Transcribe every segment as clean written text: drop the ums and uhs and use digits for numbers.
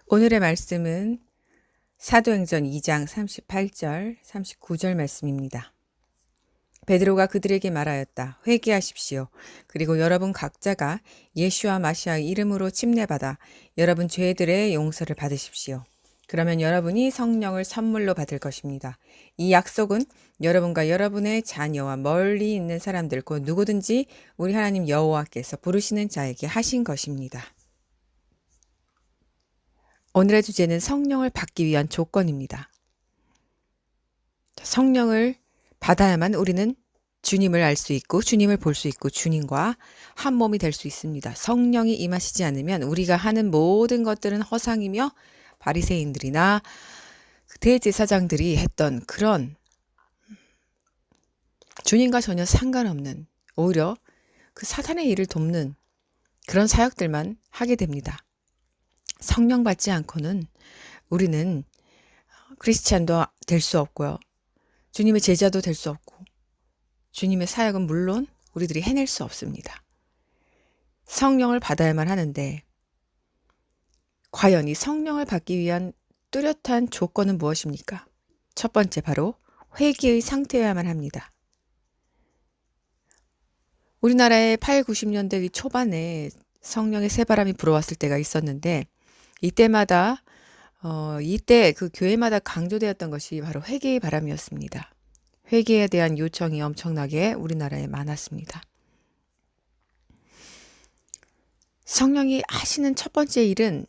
오늘의 말씀은 사도행전 2장 38절, 39절 말씀입니다. 베드로가 그들에게 말하였다. 회개하십시오. 그리고 여러분 각자가 예수와 마시아의 이름으로 침례받아 여러분 죄들의 용서를 받으십시오. 그러면 여러분이 성령을 선물로 받을 것입니다. 이 약속은 여러분과 여러분의 자녀와 멀리 있는 사람들 곧 누구든지 우리 하나님 여호와께서 부르시는 자에게 하신 것입니다. 오늘의 주제는 성령을 받기 위한 조건입니다. 성령을 받아야만 우리는 주님을 알 수 있고 주님을 볼 수 있고 주님과 한 몸이 될 수 있습니다. 성령이 임하시지 않으면 우리가 하는 모든 것들은 허상이며 바리새인들이나 대제사장들이 했던 그런 주님과 전혀 상관없는 오히려 그 사탄의 일을 돕는 그런 사역들만 하게 됩니다. 성령 받지 않고는 우리는 크리스찬도 될 수 없고요. 주님의 제자도 될 수 없고 주님의 사역은 물론 우리들이 해낼 수 없습니다. 성령을 받아야만 하는데 과연 이 성령을 받기 위한 뚜렷한 조건은 무엇입니까? 첫 번째 바로 회개의 상태여야만 합니다. 우리나라의 8, 90년대 초반에 성령의 새바람이 불어왔을 때가 있었는데 이때마다 이때 그 교회마다 강조되었던 것이 바로 회개의 바람이었습니다. 회개에 대한 요청이 엄청나게 우리나라에 많았습니다. 성령이 하시는 첫 번째 일은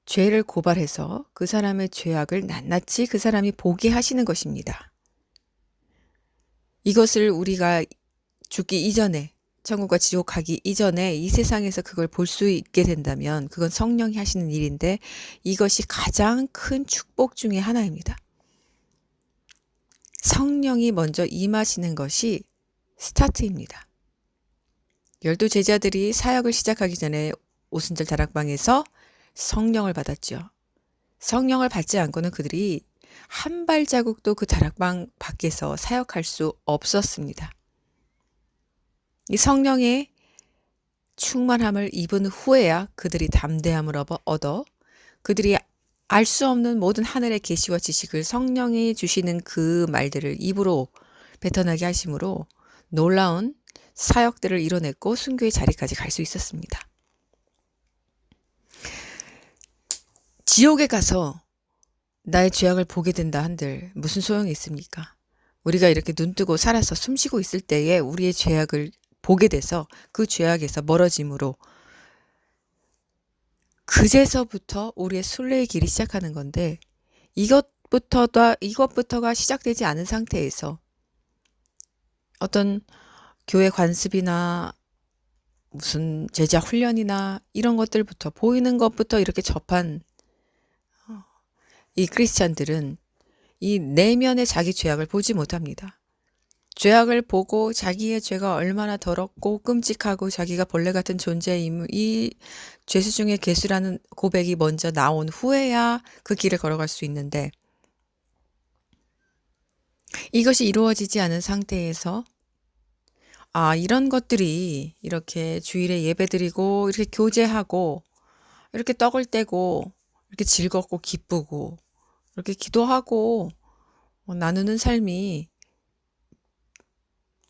죄를 고발해서 그 사람의 죄악을 낱낱이 그 사람이 보게 하시는 것입니다. 이것을 우리가 죽기 이전에 천국과 지옥 가기 이전에 이 세상에서 그걸 볼 수 있게 된다면 그건 성령이 하시는 일인데 이것이 가장 큰 축복 중의 하나입니다. 성령이 먼저 임하시는 것이 스타트입니다. 12 제자들이 사역을 시작하기 전에 오순절 다락방에서 성령을 받았죠. 성령을 받지 않고는 그들이 한 발자국도 그 다락방 밖에서 사역할 수 없었습니다. 이 성령의 충만함을 입은 후에야 그들이 담대함을 얻어 그들이 알 수 없는 모든 하늘의 계시와 지식을 성령이 주시는 그 말들을 입으로 뱉어나게 하심으로 놀라운 사역들을 이뤄냈고 순교의 자리까지 갈 수 있었습니다. 지옥에 가서 나의 죄악을 보게 된다 한들 무슨 소용이 있습니까? 우리가 이렇게 눈뜨고 살아서 숨쉬고 있을 때에 우리의 죄악을 보게 돼서 그 죄악에서 멀어짐으로 그제서부터 우리의 순례의 길이 시작하는 건데 이것부터가 시작되지 않은 상태에서 어떤 교회 관습이나 무슨 제자 훈련이나 이런 것들부터 보이는 것부터 이렇게 접한 이 크리스찬들은 이 내면의 자기 죄악을 보지 못합니다. 죄악을 보고 자기의 죄가 얼마나 더럽고 끔찍하고 자기가 벌레 같은 존재임을 이 죄수 중에 괴수라는 고백이 먼저 나온 후에야 그 길을 걸어갈 수 있는데 이것이 이루어지지 않은 상태에서 이런 것들이 이렇게 주일에 예배드리고 이렇게 교제하고 이렇게 떡을 떼고 이렇게 즐겁고 기쁘고 이렇게 기도하고 나누는 삶이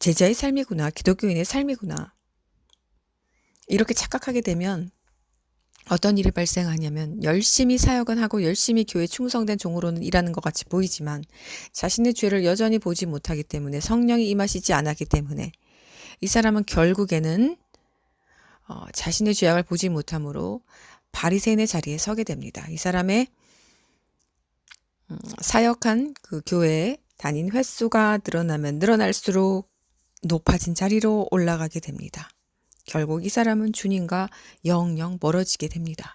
제자의 삶이구나, 기독교인의 삶이구나. 이렇게 착각하게 되면 어떤 일이 발생하냐면 열심히 사역은 하고 열심히 교회 충성된 종으로는 일하는 것 같이 보이지만 자신의 죄를 여전히 보지 못하기 때문에 성령이 임하시지 않았기 때문에 이 사람은 결국에는 자신의 죄악을 보지 못함으로 바리새인의 자리에 서게 됩니다. 이 사람의 사역한 그 교회에 다닌 횟수가 늘어나면 늘어날수록 높아진 자리로 올라가게 됩니다. 결국 이 사람은 주님과 영영 멀어지게 됩니다.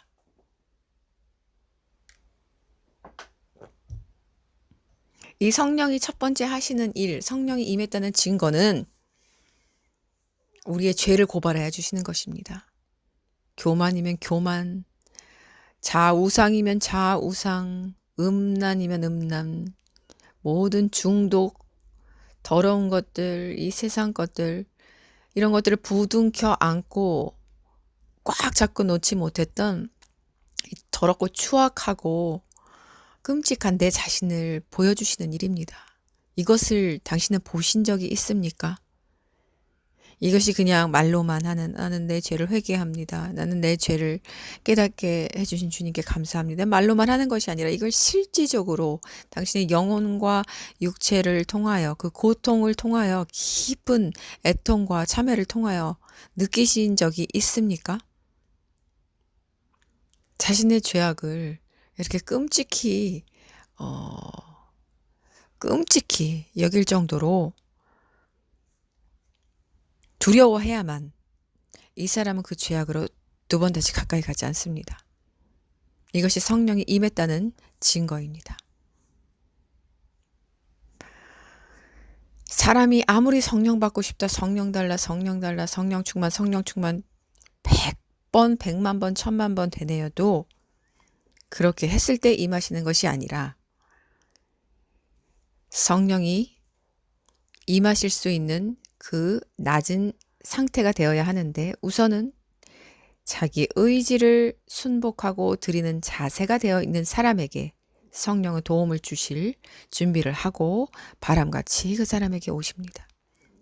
이 성령이 첫 번째 하시는 일, 성령이 임했다는 증거는 우리의 죄를 고발해 주시는 것입니다. 교만이면 교만, 자우상이면 자우상, 음란이면 음란, 모든 중독, 더러운 것들, 이 세상 것들, 이런 것들을 부둥켜 안고 꽉 잡고 놓지 못했던 더럽고 추악하고 끔찍한 내 자신을 보여주시는 일입니다. 이것을 당신은 보신 적이 있습니까? 이것이 그냥 말로만 하는 나는 내 죄를 회개합니다. 나는 내 죄를 깨닫게 해주신 주님께 감사합니다. 말로만 하는 것이 아니라 이걸 실질적으로 당신의 영혼과 육체를 통하여 그 고통을 통하여 깊은 애통과 참회를 통하여 느끼신 적이 있습니까? 자신의 죄악을 이렇게 끔찍히 여길 정도로 두려워해야만 이 사람은 그 죄악으로 두 번 다시 가까이 가지 않습니다. 이것이 성령이 임했다는 증거입니다. 사람이 아무리 성령 받고 싶다, 성령 달라, 성령 달라, 성령 충만 100번, 100만 번, 1000만 번 되뇌어도 그렇게 했을 때 임하시는 것이 아니라 성령이 임하실 수 있는 그 낮은 상태가 되어야 하는데 우선은 자기 의지를 순복하고 드리는 자세가 되어 있는 사람에게 성령은 도움을 주실 준비를 하고 바람같이 그 사람에게 오십니다.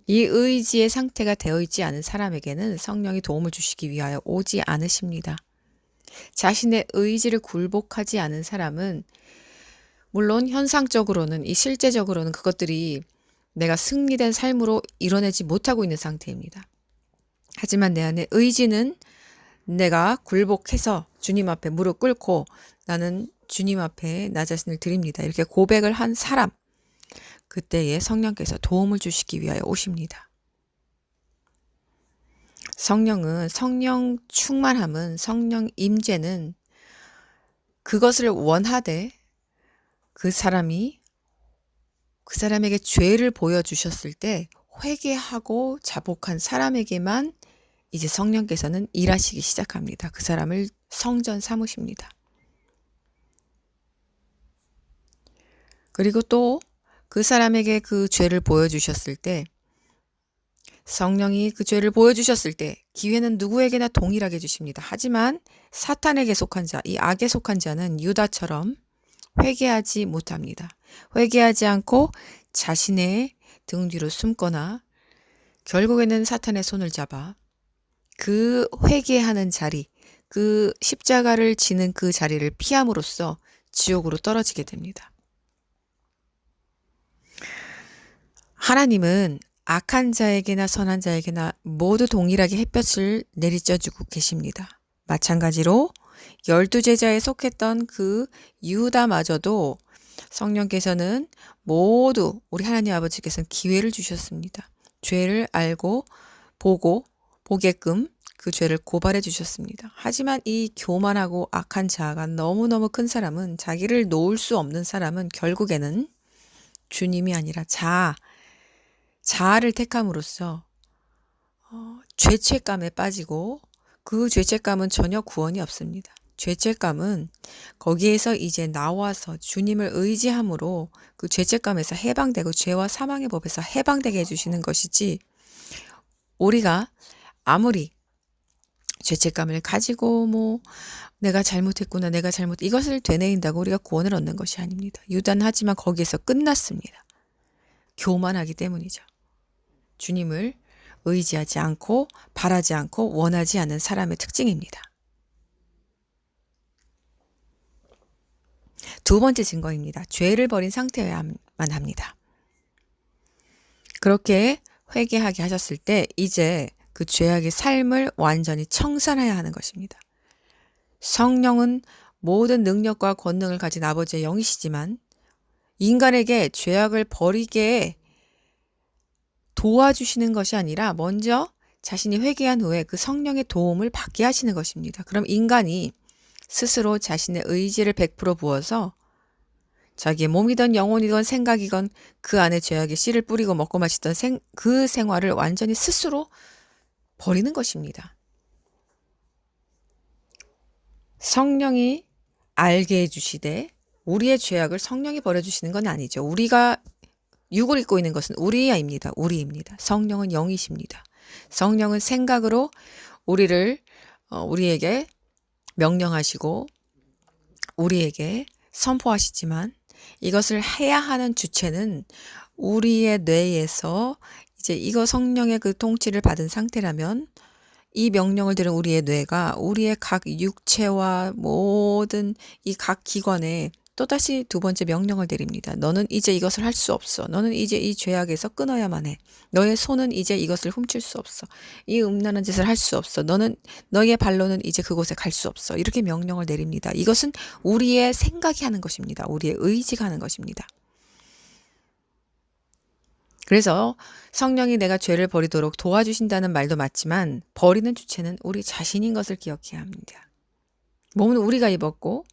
이 의지의 상태가 되어 있지 않은 사람에게는 성령이 도움을 주시기 위하여 오지 않으십니다. 자신의 의지를 굴복하지 않은 사람은 물론 현상적으로는 실제적으로는 그것들이 내가 승리된 삶으로 이뤄내지 못하고 있는 상태입니다. 하지만 내 안에 의지는 내가 굴복해서 주님 앞에 무릎 꿇고 나는 주님 앞에 나 자신을 드립니다. 이렇게 고백을 한 사람, 그때에 성령께서 도움을 주시기 위하여 오십니다. 성령 충만함은 성령 임재는 그것을 원하되 그 사람에게 죄를 보여주셨을 때 회개하고 자복한 사람에게만 이제 성령께서는 일하시기 시작합니다. 그 사람을 성전 삼으십니다. 그리고 또 그 사람에게 그 죄를 보여주셨을 때 성령이 그 죄를 보여주셨을 때 기회는 누구에게나 동일하게 주십니다. 하지만 사탄에게 속한 자, 이 악에 속한 자는 유다처럼 회개하지 못합니다. 회개하지 않고 자신의 등 뒤로 숨거나 결국에는 사탄의 손을 잡아 그 회개하는 자리, 그 십자가를 지는 그 자리를 피함으로써 지옥으로 떨어지게 됩니다. 하나님은 악한 자에게나 선한 자에게나 모두 동일하게 햇볕을 내리쬐주고 계십니다. 마찬가지로 12제자에 속했던 그 유다마저도 성령께서는 모두 우리 하나님 아버지께서는 기회를 주셨습니다. 죄를 알고 보게끔 그 죄를 고발해 주셨습니다. 하지만 이 교만하고 악한 자아가 너무너무 큰 사람은, 자기를 놓을 수 없는 사람은 결국에는 주님이 아니라 자아를 택함으로써 죄책감에 빠지고, 그 죄책감은 전혀 구원이 없습니다. 죄책감은 거기에서 이제 나와서 주님을 의지함으로 그 죄책감에서 해방되고 죄와 사망의 법에서 해방되게 해주시는 것이지, 우리가 아무리 죄책감을 가지고 내가 잘못했구나, 이것을 되뇌인다고 우리가 구원을 얻는 것이 아닙니다. 유단하지만 거기에서 끝났습니다. 교만하기 때문이죠. 주님을 의지하지 않고 바라지 않고 원하지 않는 사람의 특징입니다. 두 번째 증거입니다. 죄를 버린 상태여야만 합니다. 그렇게 회개하게 하셨을 때 이제 그 죄악의 삶을 완전히 청산해야 하는 것입니다. 성령은 모든 능력과 권능을 가진 아버지의 영이시지만 인간에게 죄악을 버리게 도와주시는 것이 아니라 먼저 자신이 회개한 후에 그 성령의 도움을 받게 하시는 것입니다. 그럼 인간이 스스로 자신의 의지를 100% 부어서 자기의 몸이든 영혼이든 생각이건 그 안에 죄악의 씨를 뿌리고 먹고 마시던 그 생활을 완전히 스스로 버리는 것입니다. 성령이 알게 해주시되 우리의 죄악을 성령이 버려주시는 건 아니죠. 우리가 육을 입고 있는 것은 우리입니다. 성령은 영이십니다. 성령은 생각으로 우리에게 명령하시고 우리에게 선포하시지만 이것을 해야 하는 주체는 우리의 뇌에서 이제 이거 성령의 그 통치를 받은 상태라면 이 명령을 들은 우리의 뇌가 우리의 각 육체와 모든 이 각 기관에 또다시 두 번째 명령을 내립니다. 너는 이제 이것을 할 수 없어. 너는 이제 이 죄악에서 끊어야만 해. 너의 손은 이제 이것을 훔칠 수 없어. 이 음란한 짓을 할 수 없어. 너의 발로는 이제 그곳에 갈 수 없어. 이렇게 명령을 내립니다. 이것은 우리의 생각이 하는 것입니다. 우리의 의지가 하는 것입니다. 그래서 성령이 내가 죄를 버리도록 도와주신다는 말도 맞지만 버리는 주체는 우리 자신인 것을 기억해야 합니다. 몸은 우리가 입었고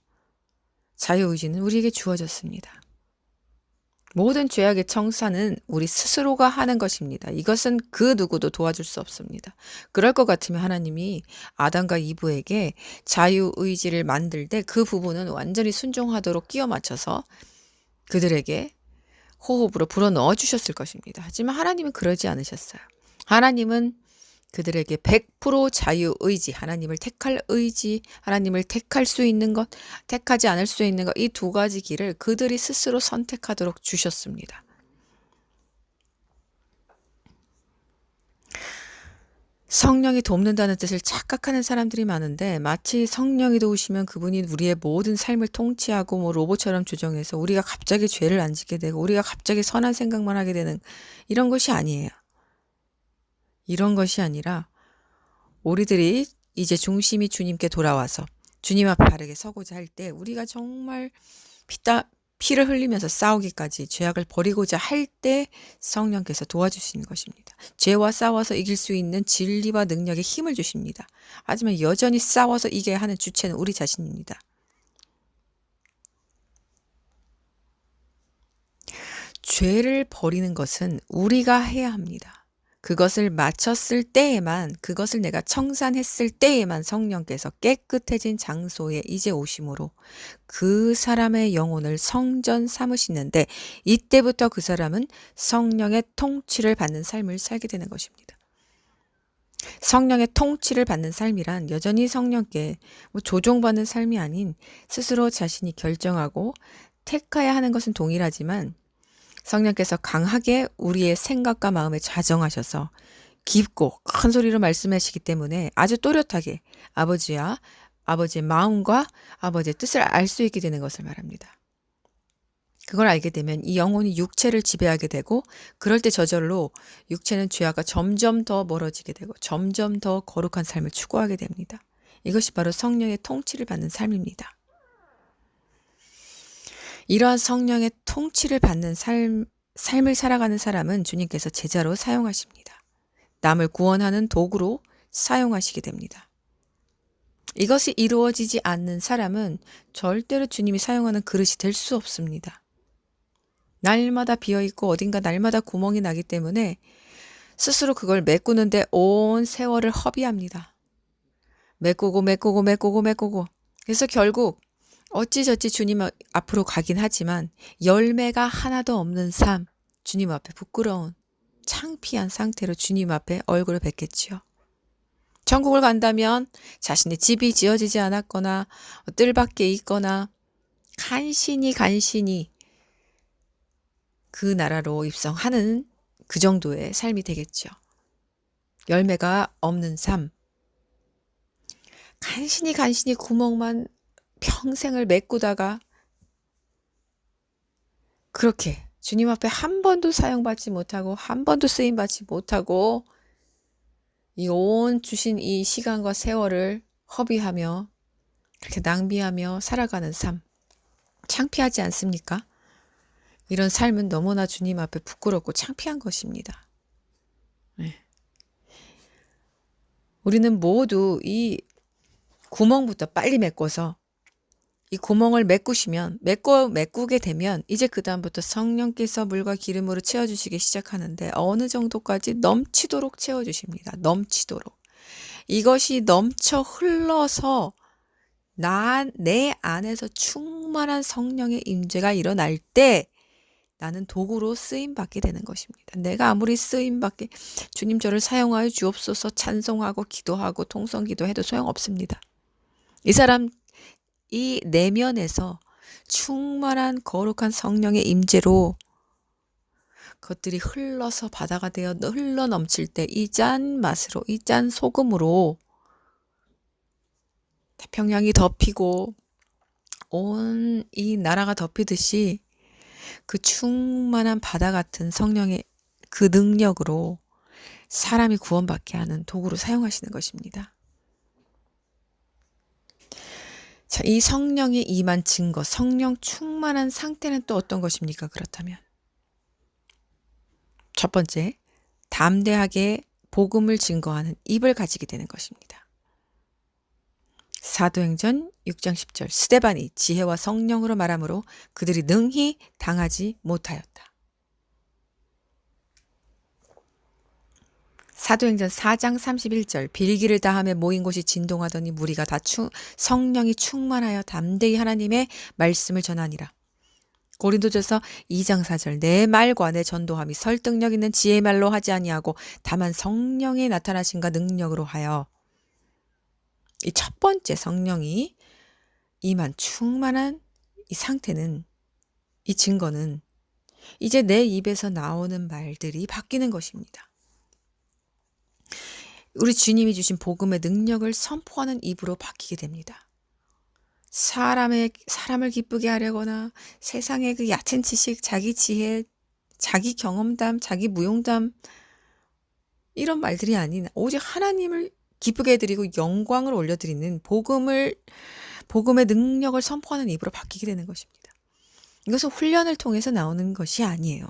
자유의지는 우리에게 주어졌습니다. 모든 죄악의 청산은 우리 스스로가 하는 것입니다. 이것은 그 누구도 도와줄 수 없습니다. 그럴 것 같으면 하나님이 아담과 이브에게 자유의지를 만들 때 그 부분은 완전히 순종하도록 끼워 맞춰서 그들에게 호흡으로 불어넣어 주셨을 것입니다. 하지만 하나님은 그러지 않으셨어요. 하나님은 그들에게 100% 자유의지, 하나님을 택할 의지, 하나님을 택할 수 있는 것, 택하지 않을 수 있는 것, 이 두 가지 길을 그들이 스스로 선택하도록 주셨습니다. 성령이 돕는다는 뜻을 착각하는 사람들이 많은데 마치 성령이 도우시면 그분이 우리의 모든 삶을 통치하고 뭐 로봇처럼 조정해서 우리가 갑자기 죄를 안 짓게 되고 우리가 갑자기 선한 생각만 하게 되는 이런 것이 아니에요. 이런 것이 아니라 우리들이 이제 중심이 주님께 돌아와서 주님 앞에 바르게 서고자 할 때 우리가 정말 피를 흘리면서 싸우기까지 죄악을 버리고자 할 때 성령께서 도와주시는 것입니다. 죄와 싸워서 이길 수 있는 진리와 능력에 힘을 주십니다. 하지만 여전히 싸워서 이겨야 하는 주체는 우리 자신입니다. 죄를 버리는 것은 우리가 해야 합니다. 그것을 마쳤을 때에만, 그것을 내가 청산했을 때에만 성령께서 깨끗해진 장소에 이제 오심으로 그 사람의 영혼을 성전 삼으시는데 이때부터 그 사람은 성령의 통치를 받는 삶을 살게 되는 것입니다. 성령의 통치를 받는 삶이란 여전히 성령께 조종받는 삶이 아닌 스스로 자신이 결정하고 택해야 하는 것은 동일하지만 성령께서 강하게 우리의 생각과 마음에 좌정하셔서 깊고 큰 소리로 말씀하시기 때문에 아주 또렷하게 아버지의 마음과 아버지의 뜻을 알 수 있게 되는 것을 말합니다. 그걸 알게 되면 이 영혼이 육체를 지배하게 되고 그럴 때 저절로 육체는 죄악과 점점 더 멀어지게 되고 점점 더 거룩한 삶을 추구하게 됩니다. 이것이 바로 성령의 통치를 받는 삶입니다. 이러한 성령의 통치를 받는 삶을 살아가는 사람은 주님께서 제자로 사용하십니다. 남을 구원하는 도구로 사용하시게 됩니다. 이것이 이루어지지 않는 사람은 절대로 주님이 사용하는 그릇이 될 수 없습니다. 날마다 비어있고 어딘가 날마다 구멍이 나기 때문에 스스로 그걸 메꾸는데 온 세월을 허비합니다. 메꾸고. 그래서 결국 어찌저찌 주님 앞으로 가긴 하지만 열매가 하나도 없는 삶, 주님 앞에 부끄러운 창피한 상태로 주님 앞에 얼굴을 뵙겠지요. 천국을 간다면 자신의 집이 지어지지 않았거나 뜰밖에 있거나 간신히 그 나라로 입성하는 그 정도의 삶이 되겠죠. 열매가 없는 삶, 간신히 구멍만 평생을 메꾸다가 그렇게 주님 앞에 한 번도 사용받지 못하고 한 번도 쓰임받지 못하고 이 온 주신 이 시간과 세월을 허비하며 그렇게 낭비하며 살아가는 삶 창피하지 않습니까? 이런 삶은 너무나 주님 앞에 부끄럽고 창피한 것입니다. 네. 우리는 모두 이 구멍부터 빨리 메꿔서 이 구멍을 메꾸게 되면 이제 그 다음부터 성령께서 물과 기름으로 채워주시기 시작하는데 어느 정도까지 넘치도록 채워주십니다. 넘치도록. 이것이 넘쳐 흘러서 내 안에서 충만한 성령의 임재가 일어날 때 나는 도구로 쓰임받게 되는 것입니다. 내가 아무리 쓰임받게 주님 저를 사용하여 주옵소서 찬송하고 기도하고 통성기도해도 소용없습니다. 이 사람 이 내면에서 충만한 거룩한 성령의 임재로 그것들이 흘러서 바다가 되어 흘러 넘칠 때 이 짠 맛으로, 이 짠 소금으로 태평양이 덮이고 온 이 나라가 덮이듯이 그 충만한 바다 같은 성령의 그 능력으로 사람이 구원받게 하는 도구로 사용하시는 것입니다. 자, 이 성령이 임한 증거, 성령 충만한 상태는 또 어떤 것입니까? 그렇다면 첫 번째, 담대하게 복음을 증거하는 입을 가지게 되는 것입니다. 사도행전 6장 10절 스데반이 지혜와 성령으로 말하므로 그들이 능히 당하지 못하였다. 사도행전 4장 31절 빌기를 다하며 모인 곳이 진동하더니 무리가 다 성령이 충만하여 담대히 하나님의 말씀을 전하니라. 고린도전서 2장 4절 내 말과 내 전도함이 설득력 있는 지혜의 말로 하지 아니하고 다만 성령의 나타나심과 능력으로 하여. 이 첫 번째 성령이 임한 충만한 이 상태는, 이 증거는 이제 내 입에서 나오는 말들이 바뀌는 것입니다. 우리 주님이 주신 복음의 능력을 선포하는 입으로 바뀌게 됩니다. 사람을 기쁘게 하려거나 세상의 그 얕은 지식, 자기 지혜, 자기 경험담, 자기 무용담 이런 말들이 아닌 오직 하나님을 기쁘게 해드리고 영광을 올려드리는 복음의 능력을 선포하는 입으로 바뀌게 되는 것입니다. 이것은 훈련을 통해서 나오는 것이 아니에요.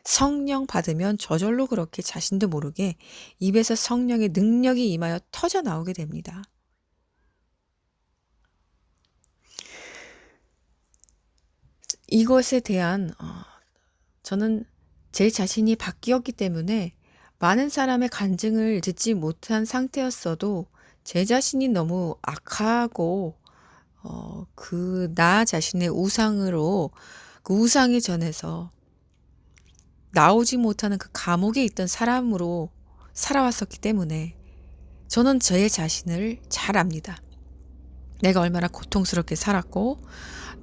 성령 받으면 저절로 그렇게 자신도 모르게 입에서 성령의 능력이 임하여 터져 나오게 됩니다. 이것에 대한 저는 제 자신이 바뀌었기 때문에 많은 사람의 간증을 듣지 못한 상태였어도 제 자신이 너무 악하고 나 자신의 우상으로 그 우상에 전해서 나오지 못하는 그 감옥에 있던 사람으로 살아왔었기 때문에 저는 제 자신을 잘 압니다. 내가 얼마나 고통스럽게 살았고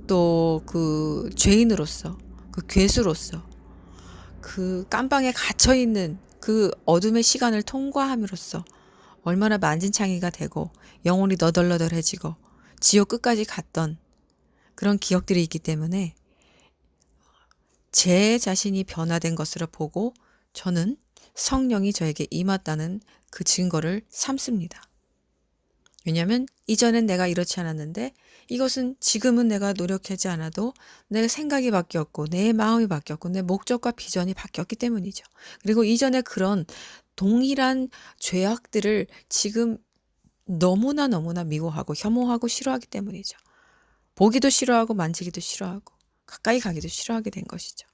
또 그 죄인으로서, 그 괴수로서, 그 깜방에 갇혀있는 그 어둠의 시간을 통과함으로써 얼마나 만진창이가 되고 영혼이 너덜너덜해지고 지옥 끝까지 갔던 그런 기억들이 있기 때문에 제 자신이 변화된 것으로 보고 저는 성령이 저에게 임했다는 그 증거를 삼습니다. 왜냐하면 이전엔 내가 이렇지 않았는데 이것은 지금은 내가 노력하지 않아도 내 생각이 바뀌었고 내 마음이 바뀌었고 내 목적과 비전이 바뀌었기 때문이죠. 그리고 이전에 그런 동일한 죄악들을 지금 너무나 미워하고 혐오하고 싫어하기 때문이죠. 보기도 싫어하고 만지기도 싫어하고 가까이 가기도 싫어하게 된 것이죠.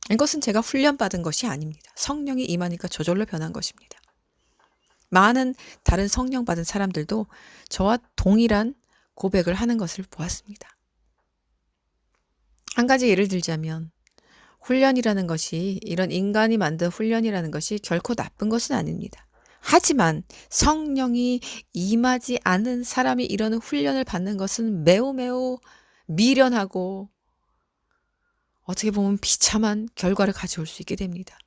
이것은 제가 훈련받은 것이 아닙니다. 성령이 임하니까 저절로 변한 것입니다. 많은 다른 성령 받은 사람들도 저와 동일한 고백을 하는 것을 보았습니다. 한 가지 예를 들자면 훈련이라는 것이, 이런 인간이 만든 훈련이라는 것이 결코 나쁜 것은 아닙니다. 하지만 성령이 임하지 않은 사람이 이런 훈련을 받는 것은 매우 미련하고 어떻게 보면 비참한 결과를 가져올 수 있게 됩니다.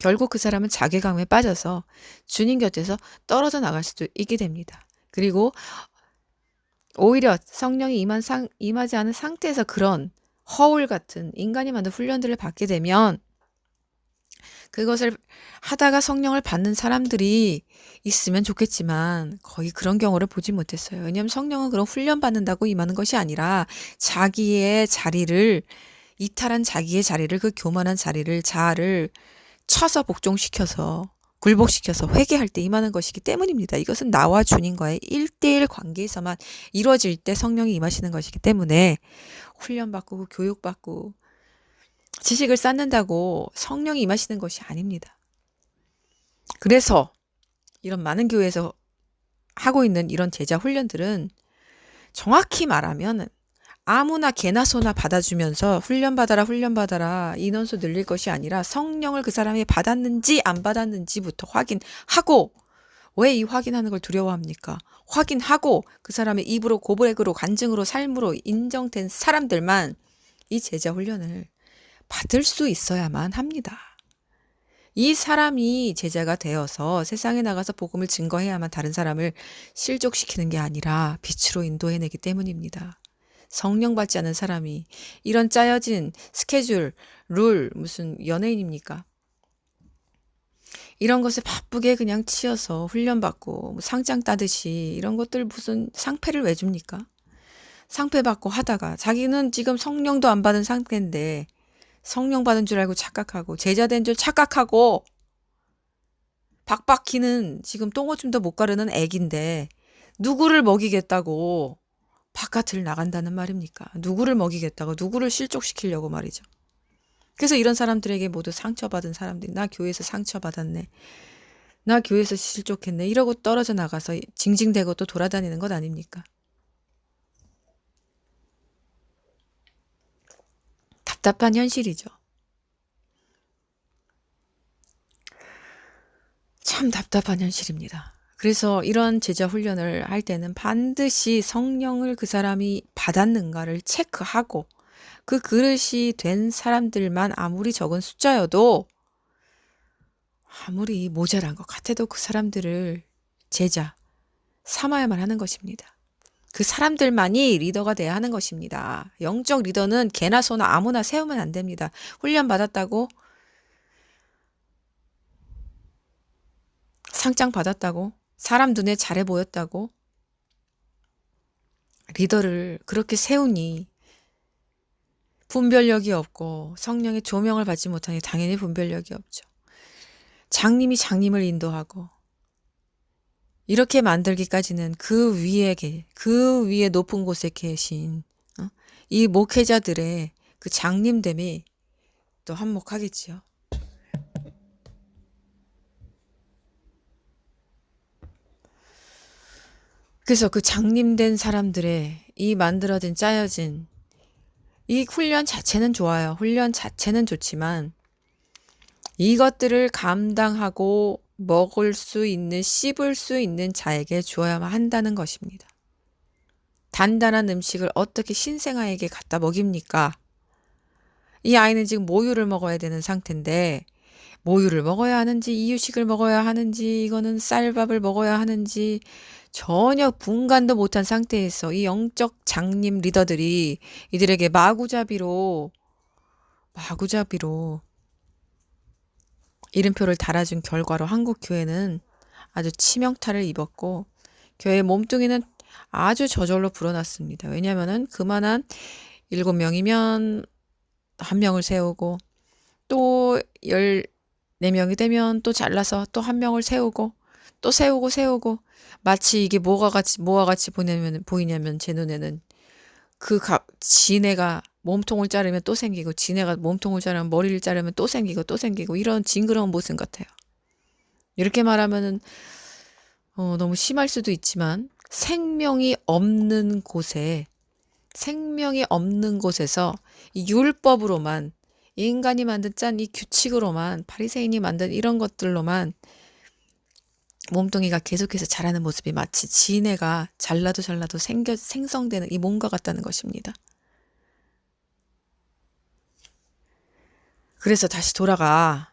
결국 그 사람은 자괴감에 빠져서 주님 곁에서 떨어져 나갈 수도 있게 됩니다. 그리고 오히려 성령이 임하지 않은 상태에서 그런 허울 같은 인간이 만든 훈련들을 받게 되면 그것을 하다가 성령을 받는 사람들이 있으면 좋겠지만 거의 그런 경우를 보지 못했어요. 왜냐하면 성령은 그런 훈련 받는다고 임하는 것이 아니라 자기의 자리를, 이탈한 자기의 자리를, 그 교만한 자리를, 자아를 쳐서 복종시켜서 굴복시켜서 회개할 때 임하는 것이기 때문입니다. 이것은 나와 주님과의 1대1 관계에서만 이루어질 때 성령이 임하시는 것이기 때문에 훈련받고 교육받고 지식을 쌓는다고 성령이 임하시는 것이 아닙니다. 그래서 이런 많은 교회에서 하고 있는 이런 제자 훈련들은 정확히 말하면 아무나 개나 소나 받아주면서 훈련받아라 인원수 늘릴 것이 아니라 성령을 그 사람이 받았는지 안 받았는지부터 확인하고 왜 이 확인하는 걸 두려워합니까? 확인하고 그 사람의 입으로 고백으로 간증으로 삶으로 인정된 사람들만 이 제자 훈련을 받을 수 있어야만 합니다. 이 사람이 제자가 되어서 세상에 나가서 복음을 증거해야만 다른 사람을 실족시키는 게 아니라 빛으로 인도해내기 때문입니다. 성령 받지 않은 사람이 이런 짜여진 스케줄, 룰, 무슨 연예인입니까? 이런 것에 바쁘게 그냥 치여서 훈련받고 뭐 상장 따듯이 이런 것들 무슨 상패를 왜 줍니까? 상패 받고 하다가 자기는 지금 성령도 안 받은 상태인데 성령 받은 줄 알고 착각하고 제자 된 줄 착각하고 박박히는 지금 똥오줌도 못 가르는 애기인데 누구를 먹이겠다고 바깥을 나간다는 말입니까? 누구를 먹이겠다고 누구를 실족시키려고 말이죠. 그래서 이런 사람들에게 모두 상처받은 사람들이 나 교회에서 상처받았네. 나 교회에서 실족했네. 이러고 떨어져 나가서 징징대고 또 돌아다니는 것 아닙니까? 답답한 현실이죠. 참 답답한 현실입니다. 그래서 이런 제자 훈련을 할 때는 반드시 성령을 그 사람이 받았는가를 체크하고 그 그릇이 된 사람들만 아무리 적은 숫자여도 아무리 모자란 것 같아도 그 사람들을 제자 삼아야만 하는 것입니다. 그 사람들만이 리더가 돼야 하는 것입니다. 영적 리더는 개나 소나 아무나 세우면 안 됩니다. 훈련 받았다고 상장 받았다고 사람 눈에 잘해 보였다고 리더를 그렇게 세우니 분별력이 없고 성령의 조명을 받지 못하니 당연히 분별력이 없죠. 장님이 장님을 인도하고 이렇게 만들기까지는 그 위에 높은 곳에 계신 이 목회자들의 그 장님됨이 또 한몫하겠지요. 그래서 그 장님된 사람들의 이 만들어진 짜여진 이 훈련 자체는 좋아요. 훈련 자체는 좋지만 이것들을 감당하고 먹을 수 있는, 씹을 수 있는 자에게 주어야만 한다는 것입니다. 단단한 음식을 어떻게 신생아에게 갖다 먹입니까? 이 아이는 지금 모유를 먹어야 되는 상태인데 모유를 먹어야 하는지 이유식을 먹어야 하는지 이거는 쌀밥을 먹어야 하는지 전혀 분간도 못한 상태에서 이 영적 장님 리더들이 이들에게 마구잡이로 이름표를 달아준 결과로 한국 교회는 아주 치명타를 입었고 교회 몸뚱이는 아주 저절로 불어났습니다. 왜냐하면은 그만한 7명이면 1명을 세우고 또 14명이 되면 또 잘라서 또 1명을 세우고 또 세우고 마치 이게 뭐가 같이 보이냐면 제 눈에는 지네가 몸통을 자르면 또 생기고 지네가 몸통을 자르면 머리를 자르면 또 생기고 이런 징그러운 모습 같아요. 이렇게 말하면은 너무 심할 수도 있지만 생명이 없는 곳에서 이 율법으로만 인간이 만든 짠 이 규칙으로만 바리새인이 만든 이런 것들로만 몸뚱이가 계속해서 자라는 모습이 마치 지네가 잘라도 생성되는 이 몸과 같다는 것입니다. 그래서 다시 돌아가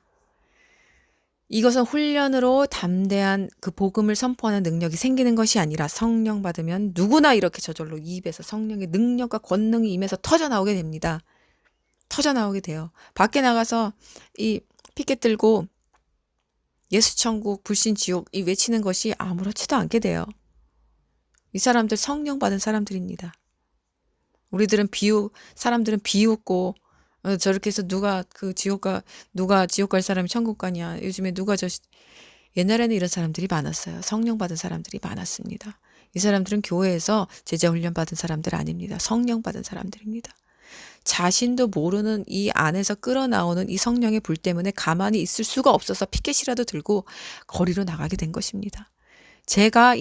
이것은 훈련으로 담대한 그 복음을 선포하는 능력이 생기는 것이 아니라 성령 받으면 누구나 이렇게 저절로 입에서 성령의 능력과 권능이 임해서 터져나오게 됩니다. 터져나오게 돼요. 밖에 나가서 이 피켓 들고 예수천국, 불신지옥 이 외치는 것이 아무렇지도 않게 돼요. 이 사람들 성령 받은 사람들입니다. 사람들은 비웃고 저렇게 해서 누가 지옥 갈 사람이 천국 가냐. 요즘에 옛날에는 이런 사람들이 많았어요. 성령 받은 사람들이 많았습니다. 이 사람들은 교회에서 제자 훈련 받은 사람들 아닙니다. 성령 받은 사람들입니다. 자신도 모르는 이 안에서 끌어나오는 이 성령의 불 때문에 가만히 있을 수가 없어서 피켓이라도 들고 거리로 나가게 된 것입니다. 제가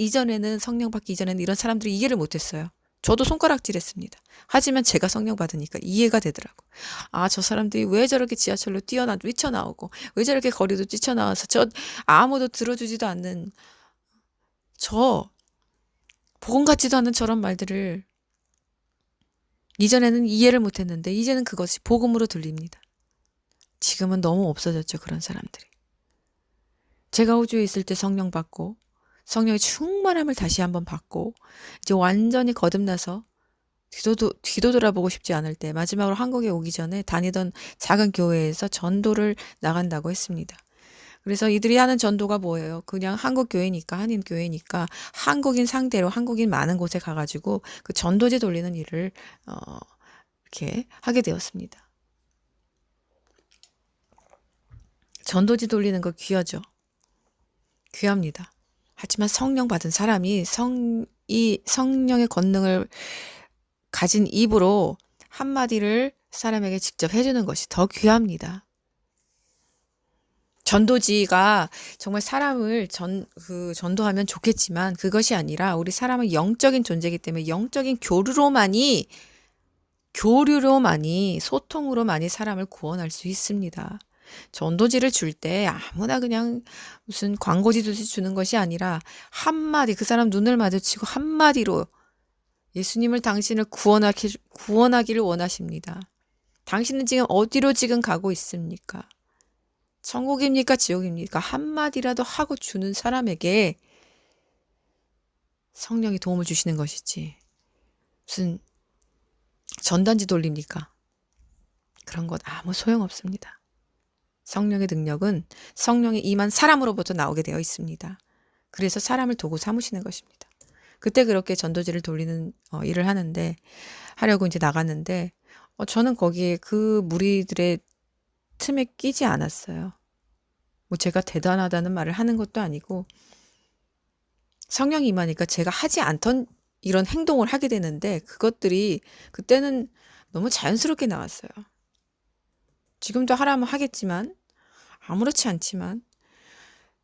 성령 받기 이전에는 이런 사람들이 이해를 못했어요. 저도 손가락질했습니다. 하지만 제가 성령 받으니까 이해가 되더라고. 저 사람들이 왜 저렇게 지하철로 뛰쳐나오고 왜 저렇게 거리도 뛰쳐나와서 아무도 들어주지도 않는 저 복음 같지도 않은 저런 말들을 이전에는 이해를 못했는데 이제는 그것이 복음으로 들립니다. 지금은 너무 없어졌죠, 그런 사람들이. 제가 호주에 있을 때 성령 받고 성령의 충만함을 다시 한번 받고 이제 완전히 거듭나서 뒤도 돌아보고 싶지 않을 때 마지막으로 한국에 오기 전에 다니던 작은 교회에서 전도를 나간다고 했습니다. 그래서 이들이 하는 전도가 뭐예요? 그냥 한국 교회니까, 한인 교회니까 한국인 상대로 한국인 많은 곳에 가가지고 그 전도지 돌리는 일을 이렇게 하게 되었습니다. 전도지 돌리는 거 귀하죠. 귀합니다. 하지만 성령 받은 사람이 이 성령의 권능을 가진 입으로 한마디를 사람에게 직접 해주는 것이 더 귀합니다. 전도지가 정말 사람을 전도하면 좋겠지만 그것이 아니라 우리 사람은 영적인 존재이기 때문에 영적인 교류로만이 소통으로만이 사람을 구원할 수 있습니다. 전도지를 줄 때 아무나 그냥 무슨 광고지듯이 주는 것이 아니라 한마디 그 사람 눈을 마주치고 한마디로 예수님을 당신을 구원하기를 원하십니다. 당신은 지금 어디로 지금 가고 있습니까? 천국입니까? 지옥입니까? 한마디라도 하고 주는 사람에게 성령이 도움을 주시는 것이지. 무슨 전단지 돌립니까? 그런 것 아무 소용없습니다. 성령의 능력은 성령이 임한 사람으로부터 나오게 되어 있습니다. 그래서 사람을 도구 삼으시는 것입니다. 그때 그렇게 전도지를 돌리는 일을 하려고 이제 나갔는데 저는 거기에 그 무리들의 틈에 끼지 않았어요. 뭐 제가 대단하다는 말을 하는 것도 아니고 성령이 임하니까 제가 하지 않던 이런 행동을 하게 되는데 그것들이 그때는 너무 자연스럽게 나왔어요. 지금도 하라면 하겠지만 아무렇지 않지만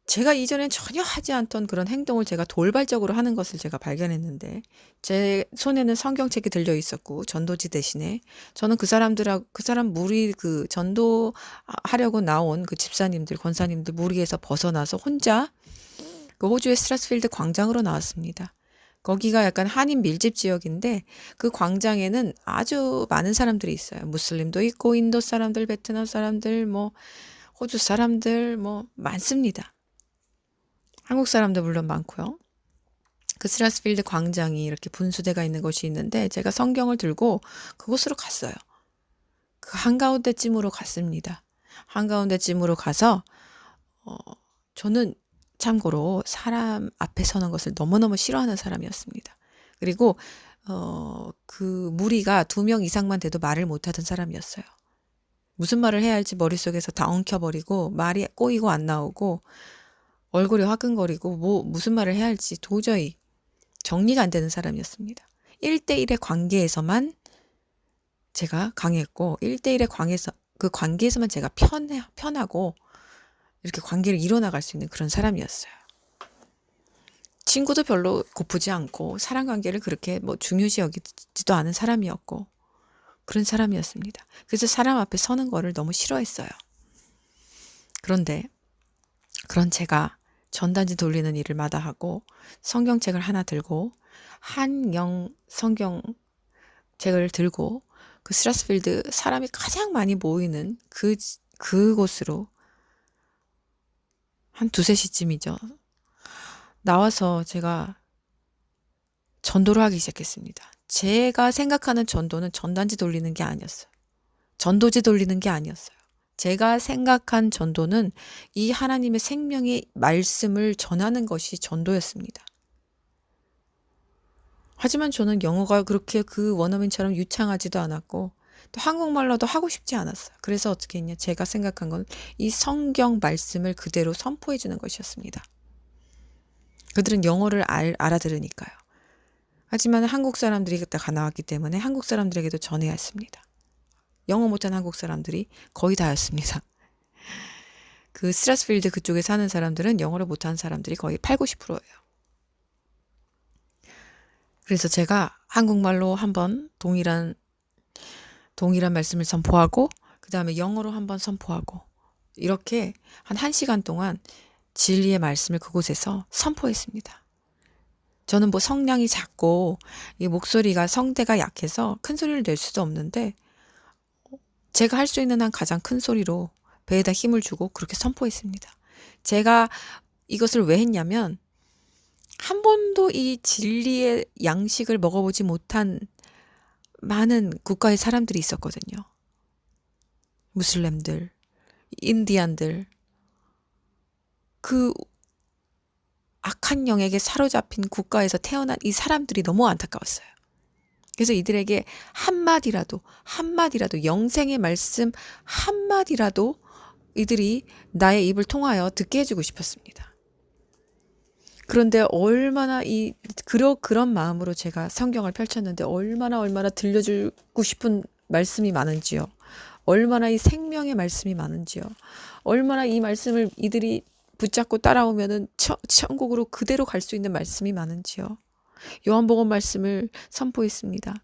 제가 이전엔 전혀 하지 않던 그런 행동을 제가 돌발적으로 하는 것을 제가 발견했는데 제 손에는 성경책이 들려 있었고 전도지 대신에 저는 그 사람 무리 그 전도하려고 나온 그 집사님들 권사님들 무리에서 벗어나서 혼자 그 호주의 스트라스필드 광장으로 나왔습니다. 거기가 약간 한인 밀집 지역인데 그 광장에는 아주 많은 사람들이 있어요. 무슬림도 있고 인도 사람들, 베트남 사람들, 뭐 호주 사람들 뭐 많습니다. 한국 사람도 물론 많고요. 그 스트라스필드 광장이 이렇게 분수대가 있는 곳이 있는데 제가 성경을 들고 그곳으로 갔어요. 그 한가운데쯤으로 갔습니다. 한가운데쯤으로 가서 저는 참고로 사람 앞에 서는 것을 너무너무 싫어하는 사람이었습니다. 그리고 그 무리가 2명 이상만 돼도 말을 못하던 사람이었어요. 무슨 말을 해야 할지 머릿속에서 다 엉켜버리고 말이 꼬이고 안 나오고 얼굴이 화끈거리고 무슨 말을 해야 할지 도저히 정리가 안 되는 사람이었습니다. 1대1의 관계에서만 제가 강했고 1대1의 관계에서만 제가 편하고 이렇게 관계를 이뤄나갈 수 있는 그런 사람이었어요. 친구도 별로 고프지 않고 사람 관계를 그렇게 뭐 중요시 여기지도 않은 사람이었고 그런 사람이었습니다. 그래서 사람 앞에 서는 거를 너무 싫어했어요. 그런데 그런 제가 전단지 돌리는 일을 마다하고 성경책을 하나 들고 한영 성경책을 들고 그 스트라스필드 사람이 가장 많이 모이는 그곳으로 한 2-3시쯤이죠. 나와서 제가 전도를 하기 시작했습니다. 제가 생각하는 전도는 전단지 돌리는 게 아니었어요. 전도지 돌리는 게 아니었어요. 제가 생각한 전도는 이 하나님의 생명의 말씀을 전하는 것이 전도였습니다. 하지만 저는 영어가 그렇게 그 원어민처럼 유창하지도 않았고 또 한국말로도 하고 싶지 않았어요. 그래서 어떻게 했냐? 제가 생각한 건 이 성경 말씀을 그대로 선포해 주는 것이었습니다. 그들은 영어를 알아들으니까요. 하지만 한국 사람들이 그때 나왔기 때문에 한국 사람들에게도 전해야 했습니다. 영어 못한 한국 사람들이 거의 다였습니다. 그 스트라스필드 그쪽에 사는 사람들은 영어를 못하는 사람들이 거의 80-90%예요. 그래서 제가 한국말로 한번 동일한 말씀을 선포하고 그 다음에 영어로 한번 선포하고 이렇게 한 1시간 동안 진리의 말씀을 그곳에서 선포했습니다. 저는 뭐 성량이 작고 이 목소리가 성대가 약해서 큰 소리를 낼 수도 없는데 제가 할 수 있는 한 가장 큰 소리로 배에다 힘을 주고 그렇게 선포했습니다. 제가 이것을 왜 했냐면 한 번도 이 진리의 양식을 먹어보지 못한 많은 국가의 사람들이 있었거든요. 무슬림들, 인디안들, 그 악한 영에게 사로잡힌 국가에서 태어난 이 사람들이 너무 안타까웠어요. 그래서 이들에게 한마디라도 영생의 말씀 한마디라도 이들이 나의 입을 통하여 듣게 해주고 싶었습니다. 그런데 얼마나 그런 마음으로 제가 성경을 펼쳤는데 얼마나 들려주고 싶은 말씀이 많은지요. 얼마나 이 생명의 말씀이 많은지요. 얼마나 이 말씀을 이들이 붙잡고 따라오면은 천국으로 그대로 갈 수 있는 말씀이 많은지요. 요한복음 말씀을 선포했습니다.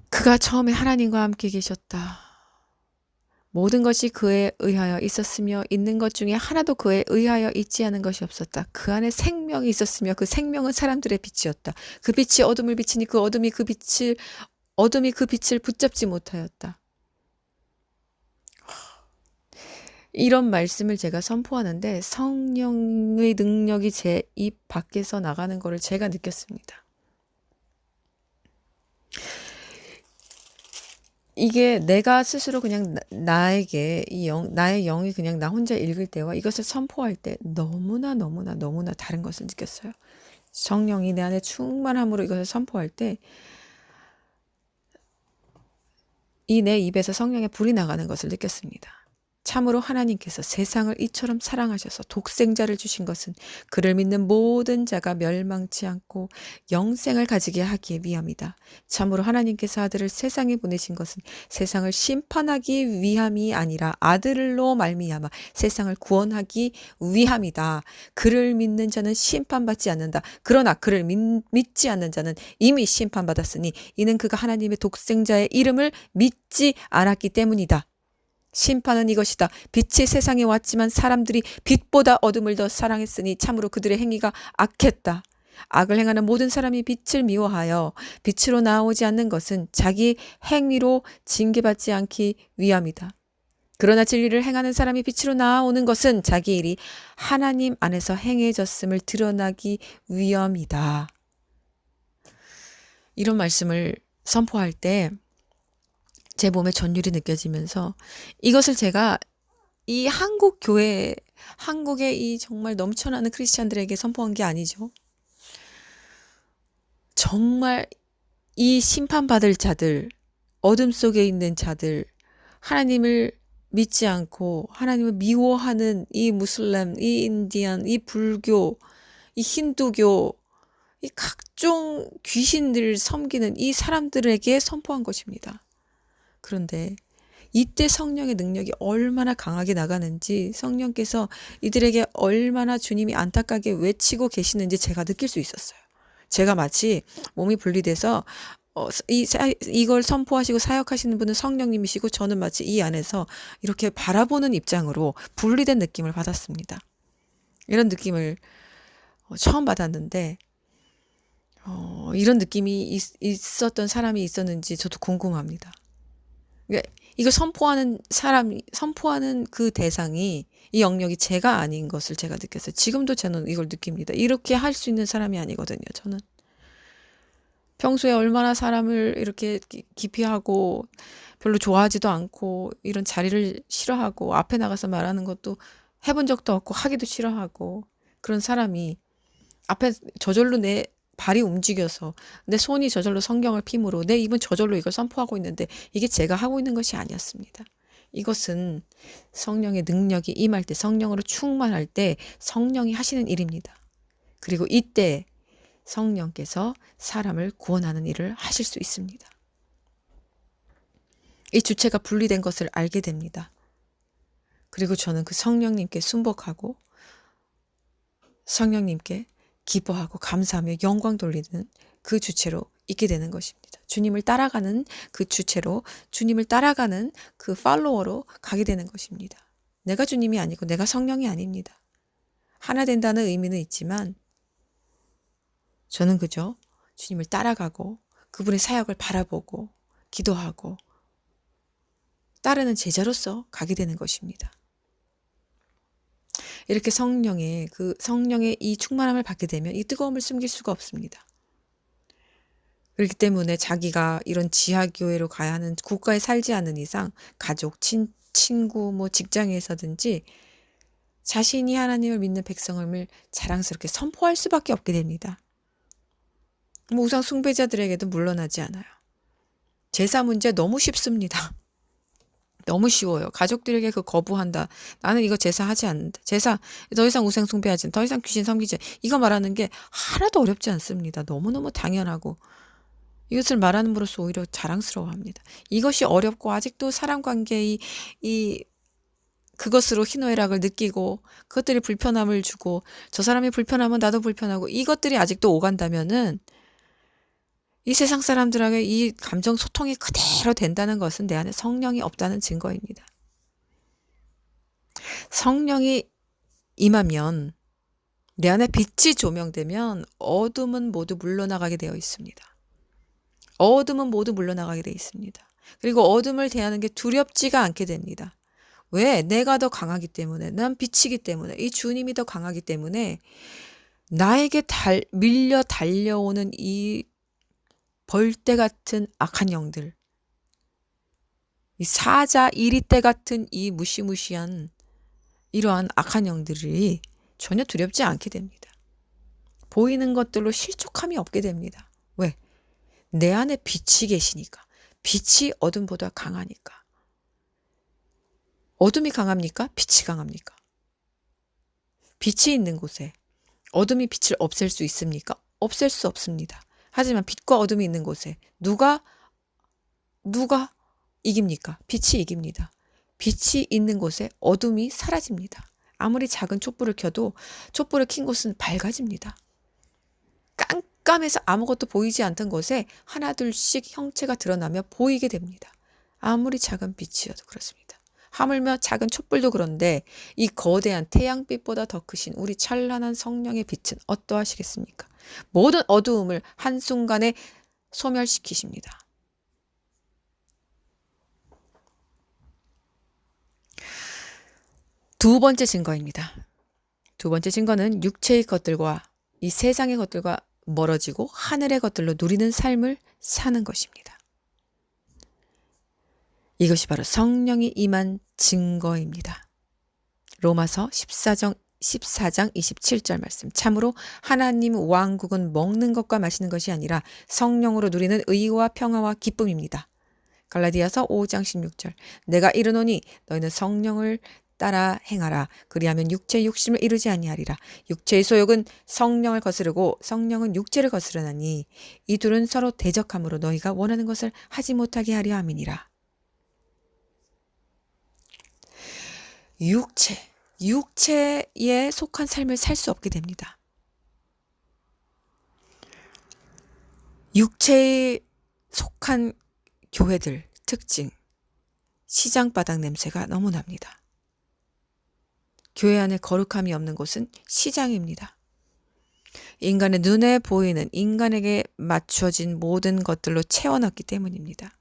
그가 처음에 하나님과 함께 계셨다. 모든 것이 그에 의하여 있었으며 있는 것 중에 하나도 그에 의하여 있지 않은 것이 없었다. 그 안에 생명이 있었으며 그 생명은 사람들의 빛이었다. 그 빛이 어둠을 비치니 어둠이 그 빛을 붙잡지 못하였다. 이런 말씀을 제가 선포하는데 성령의 능력이 제 입 밖에서 나가는 것을 제가 느꼈습니다. 이게 내가 스스로 그냥 나에게 나의 영이 그냥 나 혼자 읽을 때와 이것을 선포할 때 너무나 다른 것을 느꼈어요. 성령이 내 안에 충만함으로 이것을 선포할 때 이 내 입에서 성령의 불이 나가는 것을 느꼈습니다. 참으로 하나님께서 세상을 이처럼 사랑하셔서 독생자를 주신 것은 그를 믿는 모든 자가 멸망치 않고 영생을 가지게 하기 위함이다. 참으로 하나님께서 아들을 세상에 보내신 것은 세상을 심판하기 위함이 아니라 아들로 말미암아 세상을 구원하기 위함이다. 그를 믿는 자는 심판받지 않는다. 그러나 그를 믿지 않는 자는 이미 심판받았으니 이는 그가 하나님의 독생자의 이름을 믿지 않았기 때문이다. 심판은 이것이다. 빛이 세상에 왔지만 사람들이 빛보다 어둠을 더 사랑했으니 참으로 그들의 행위가 악했다. 악을 행하는 모든 사람이 빛을 미워하여 빛으로 나오지 않는 것은 자기 행위로 징계받지 않기 위함이다. 그러나 진리를 행하는 사람이 빛으로 나오는 것은 자기 일이 하나님 안에서 행해졌음을 드러나기 위함이다. 이런 말씀을 선포할 때 제 몸에 전율이 느껴지면서 이것을 제가 이 한국 교회, 한국의 이 정말 넘쳐나는 크리스찬들에게 선포한 게 아니죠. 정말 이 심판받을 자들, 어둠 속에 있는 자들, 하나님을 믿지 않고 하나님을 미워하는 이 무슬림, 이 인디안, 이 불교, 이 힌두교, 이 각종 귀신들을 섬기는 이 사람들에게 선포한 것입니다. 그런데 이때 성령의 능력이 얼마나 강하게 나가는지 성령께서 이들에게 얼마나 주님이 안타깝게 외치고 계시는지 제가 느낄 수 있었어요. 제가 마치 몸이 분리돼서 이걸 선포하시고 사역하시는 분은 성령님이시고 저는 마치 이 안에서 이렇게 바라보는 입장으로 분리된 느낌을 받았습니다. 이런 느낌을 처음 받았는데 이런 느낌이 있었던 사람이 있었는지 저도 궁금합니다. 이걸 선포하는 그 대상이, 이 영역이 제가 아닌 것을 제가 느꼈어요. 지금도 저는 이걸 느낍니다. 이렇게 할 수 있는 사람이 아니거든요, 저는. 평소에 얼마나 사람을 이렇게 기피하고 별로 좋아하지도 않고 이런 자리를 싫어하고 앞에 나가서 말하는 것도 해본 적도 없고 하기도 싫어하고 그런 사람이 앞에 저절로 내 발이 움직여서 내 손이 저절로 성경을 핌으로 내 입은 저절로 이걸 선포하고 있는데 이게 제가 하고 있는 것이 아니었습니다. 이것은 성령의 능력이 임할 때, 성령으로 충만할 때 성령이 하시는 일입니다. 그리고 이때 성령께서 사람을 구원하는 일을 하실 수 있습니다. 이 주체가 분리된 것을 알게 됩니다. 그리고 저는 그 성령님께 순복하고 성령님께 기뻐하고 감사하며 영광 돌리는 그 주체로 있게 되는 것입니다. 주님을 따라가는 그 주체로, 주님을 따라가는 그 팔로워로 가게 되는 것입니다. 내가 주님이 아니고 내가 성령이 아닙니다. 하나 된다는 의미는 있지만 저는 그저 주님을 따라가고 그분의 사역을 바라보고 기도하고 따르는 제자로서 가게 되는 것입니다. 이렇게 성령의 이 충만함을 받게 되면 이 뜨거움을 숨길 수가 없습니다. 그렇기 때문에 자기가 이런 지하교회로 가야 하는 국가에 살지 않는 이상 가족, 친구, 직장에서든지 자신이 하나님을 믿는 백성을 자랑스럽게 선포할 수밖에 없게 됩니다. 우상 숭배자들에게도 물러나지 않아요. 제사 문제 너무 쉽습니다. 너무 쉬워요. 가족들에게 거부한다. 나는 이거 제사하지 않는다. 제사 더 이상 우상 숭배하지 않는다. 더 이상 귀신 섬기지 않는다. 이거 말하는 게 하나도 어렵지 않습니다. 너무너무 당연하고 이것을 말함으로써 오히려 자랑스러워합니다. 이것이 어렵고 아직도 사람관계의 그것으로 희노애락을 느끼고 그것들이 불편함을 주고 저 사람이 불편하면 나도 불편하고 이것들이 아직도 오간다면은 이 세상 사람들에게 이 감정 소통이 그대로 된다는 것은 내 안에 성령이 없다는 증거입니다. 성령이 임하면 내 안에 빛이 조명되면 어둠은 모두 물러나가게 되어 있습니다. 어둠은 모두 물러나가게 되어 있습니다. 그리고 어둠을 대하는 게 두렵지가 않게 됩니다. 왜? 내가 더 강하기 때문에, 난 빛이기 때문에, 이 주님이 더 강하기 때문에 나에게 밀려 달려오는 이 벌떼 같은 악한 영들, 이 사자 이리떼 같은 이 무시무시한 이러한 악한 영들이 전혀 두렵지 않게 됩니다. 보이는 것들로 실족함이 없게 됩니다. 왜? 내 안에 빛이 계시니까. 빛이 어둠보다 강하니까. 어둠이 강합니까? 빛이 강합니까? 빛이 있는 곳에 어둠이 빛을 없앨 수 있습니까? 없앨 수 없습니다. 하지만 빛과 어둠이 있는 곳에 누가 이깁니까? 빛이 이깁니다. 빛이 있는 곳에 어둠이 사라집니다. 아무리 작은 촛불을 켜도 촛불을 킨 곳은 밝아집니다. 깜깜해서 아무것도 보이지 않던 곳에 하나둘씩 형체가 드러나며 보이게 됩니다. 아무리 작은 빛이어도 그렇습니다. 하물며 작은 촛불도 그런데 이 거대한 태양빛보다 더 크신 우리 찬란한 성령의 빛은 어떠하시겠습니까? 모든 어두움을 한순간에 소멸시키십니다. 두 번째 증거입니다. 두 번째 증거는 육체의 것들과 이 세상의 것들과 멀어지고 하늘의 것들로 누리는 삶을 사는 것입니다. 이것이 바로 성령이 임한 증거입니다. 로마서 14장 27절 말씀. 참으로 하나님 왕국은 먹는 것과 마시는 것이 아니라 성령으로 누리는 의와 평화와 기쁨입니다. 갈라디아서 5장 16절. 내가 이르노니 너희는 성령을 따라 행하라. 그리하면 육체의 욕심을 이루지 아니하리라. 육체의 소욕은 성령을 거스르고 성령은 육체를 거스르나니 이 둘은 서로 대적함으로 너희가 원하는 것을 하지 못하게 하려 함이니라. 육체에 속한 삶을 살 수 없게 됩니다. 육체에 속한 교회들 특징, 시장바닥 냄새가 너무 납니다. 교회 안에 거룩함이 없는 곳은 시장입니다. 인간의 눈에 보이는 인간에게 맞춰진 모든 것들로 채워넣기 때문입니다.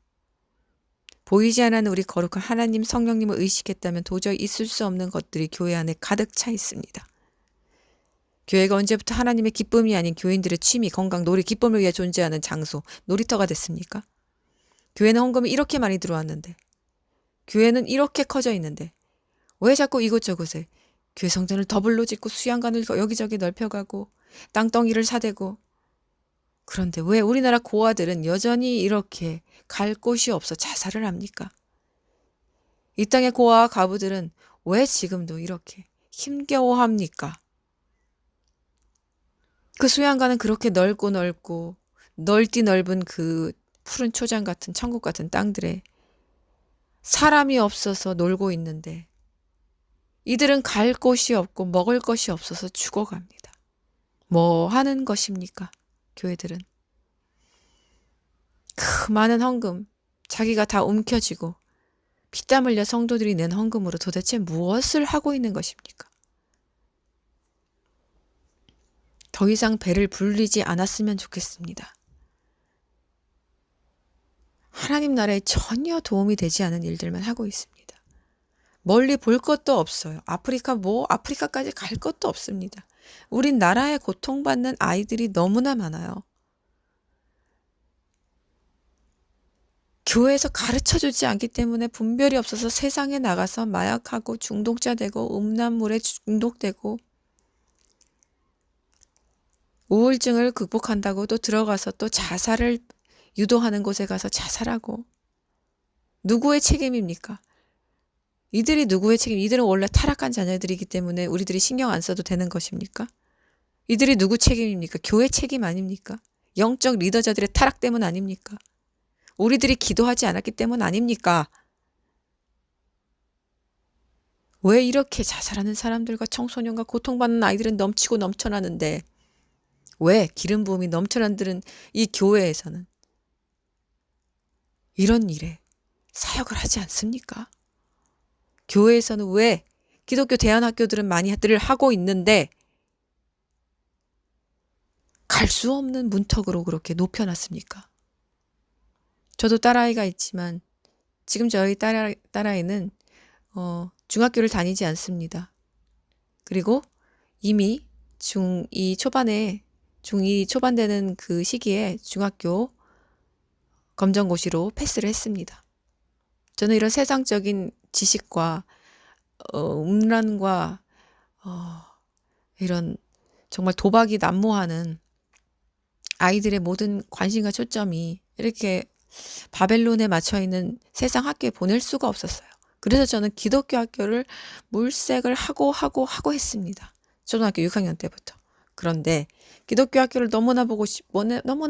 보이지 않는 우리 거룩한 하나님 성령님을 의식했다면 도저히 있을 수 없는 것들이 교회 안에 가득 차 있습니다. 교회가 언제부터 하나님의 기쁨이 아닌 교인들의 취미, 건강, 놀이, 기쁨을 위해 존재하는 장소, 놀이터가 됐습니까? 교회는 헌금이 이렇게 많이 들어왔는데, 교회는 이렇게 커져 있는데 왜 자꾸 이곳저곳에 교회 성전을 더블로 짓고 수양관을 여기저기 넓혀가고 땅덩이를 사대고, 그런데 왜 우리나라 고아들은 여전히 이렇게 갈 곳이 없어 자살을 합니까? 이 땅의 고아와 과부들은 왜 지금도 이렇게 힘겨워합니까? 그 수양관은 그렇게 넓고 넓디 넓은 그 푸른 초장 같은 천국 같은 땅들에 사람이 없어서 놀고 있는데 이들은 갈 곳이 없고 먹을 것이 없어서 죽어갑니다. 뭐 하는 것입니까? 교회들은. 그 많은 헌금, 자기가 다 움켜쥐고 피땀 흘려 성도들이 낸 헌금으로 도대체 무엇을 하고 있는 것입니까? 더 이상 배를 불리지 않았으면 좋겠습니다. 하나님 나라에 전혀 도움이 되지 않은 일들만 하고 있습니다. 멀리 볼 것도 없어요. 아프리카까지 갈 것도 없습니다. 우린 나라에 고통받는 아이들이 너무나 많아요. 교회에서 가르쳐주지 않기 때문에 분별이 없어서 세상에 나가서 마약하고 중독자 되고 음란물에 중독되고 우울증을 극복한다고 또 들어가서 또 자살을 유도하는 곳에 가서 자살하고 누구의 책임입니까? 이들이 누구의 책임? 이들은 원래 타락한 자녀들이기 때문에 우리들이 신경 안 써도 되는 것입니까? 이들이 누구 책임입니까? 교회 책임 아닙니까? 영적 리더자들의 타락 때문 아닙니까? 우리들이 기도하지 않았기 때문 아닙니까? 왜 이렇게 자살하는 사람들과 청소년과 고통받는 아이들은 넘치고 넘쳐나는데 왜 기름 부음이 넘쳐나는 이 교회에서는 이런 일에 사역을 하지 않습니까? 교회에서는 왜 기독교 대안학교들은 많이들 하고 있는데 갈 수 없는 문턱으로 그렇게 높여놨습니까? 저도 딸아이가 있지만 지금 저희 딸아이는 중학교를 다니지 않습니다. 그리고 이미 중2 초반 되는 그 시기에 중학교 검정고시로 패스를 했습니다. 저는 이런 세상적인 지식과 음란과 이런 정말 도박이 난무하는 아이들의 모든 관심과 초점이 이렇게 바벨론에 맞춰 있는 세상 학교에 보낼 수가 없었어요. 그래서 저는 기독교 학교를 물색을 하고 했습니다. 초등학교 6학년 때부터. 그런데 기독교 학교를 너무나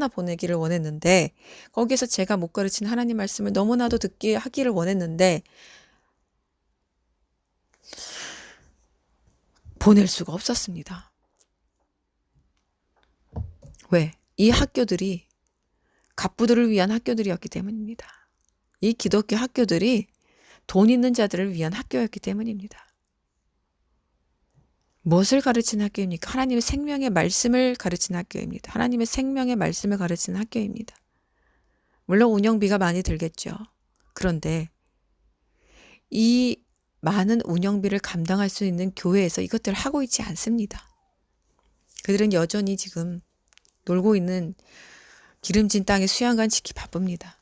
보내기를 원했는데 거기에서 제가 못 가르친 하나님 말씀을 너무나도 하기를 원했는데 보낼 수가 없었습니다. 왜? 이 학교들이 갑부들을 위한 학교들이었기 때문입니다. 이 기독교 학교들이 돈 있는 자들을 위한 학교였기 때문입니다. 무엇을 가르치는 학교입니까? 하나님의 생명의 말씀을 가르치는 학교입니다. 하나님의 생명의 말씀을 가르치는 학교입니다. 물론 운영비가 많이 들겠죠. 그런데 이 많은 운영비를 감당할 수 있는 교회에서 이것들을 하고 있지 않습니다. 그들은 여전히 지금 놀고 있는 기름진 땅에 수양관 짓기 바쁩니다.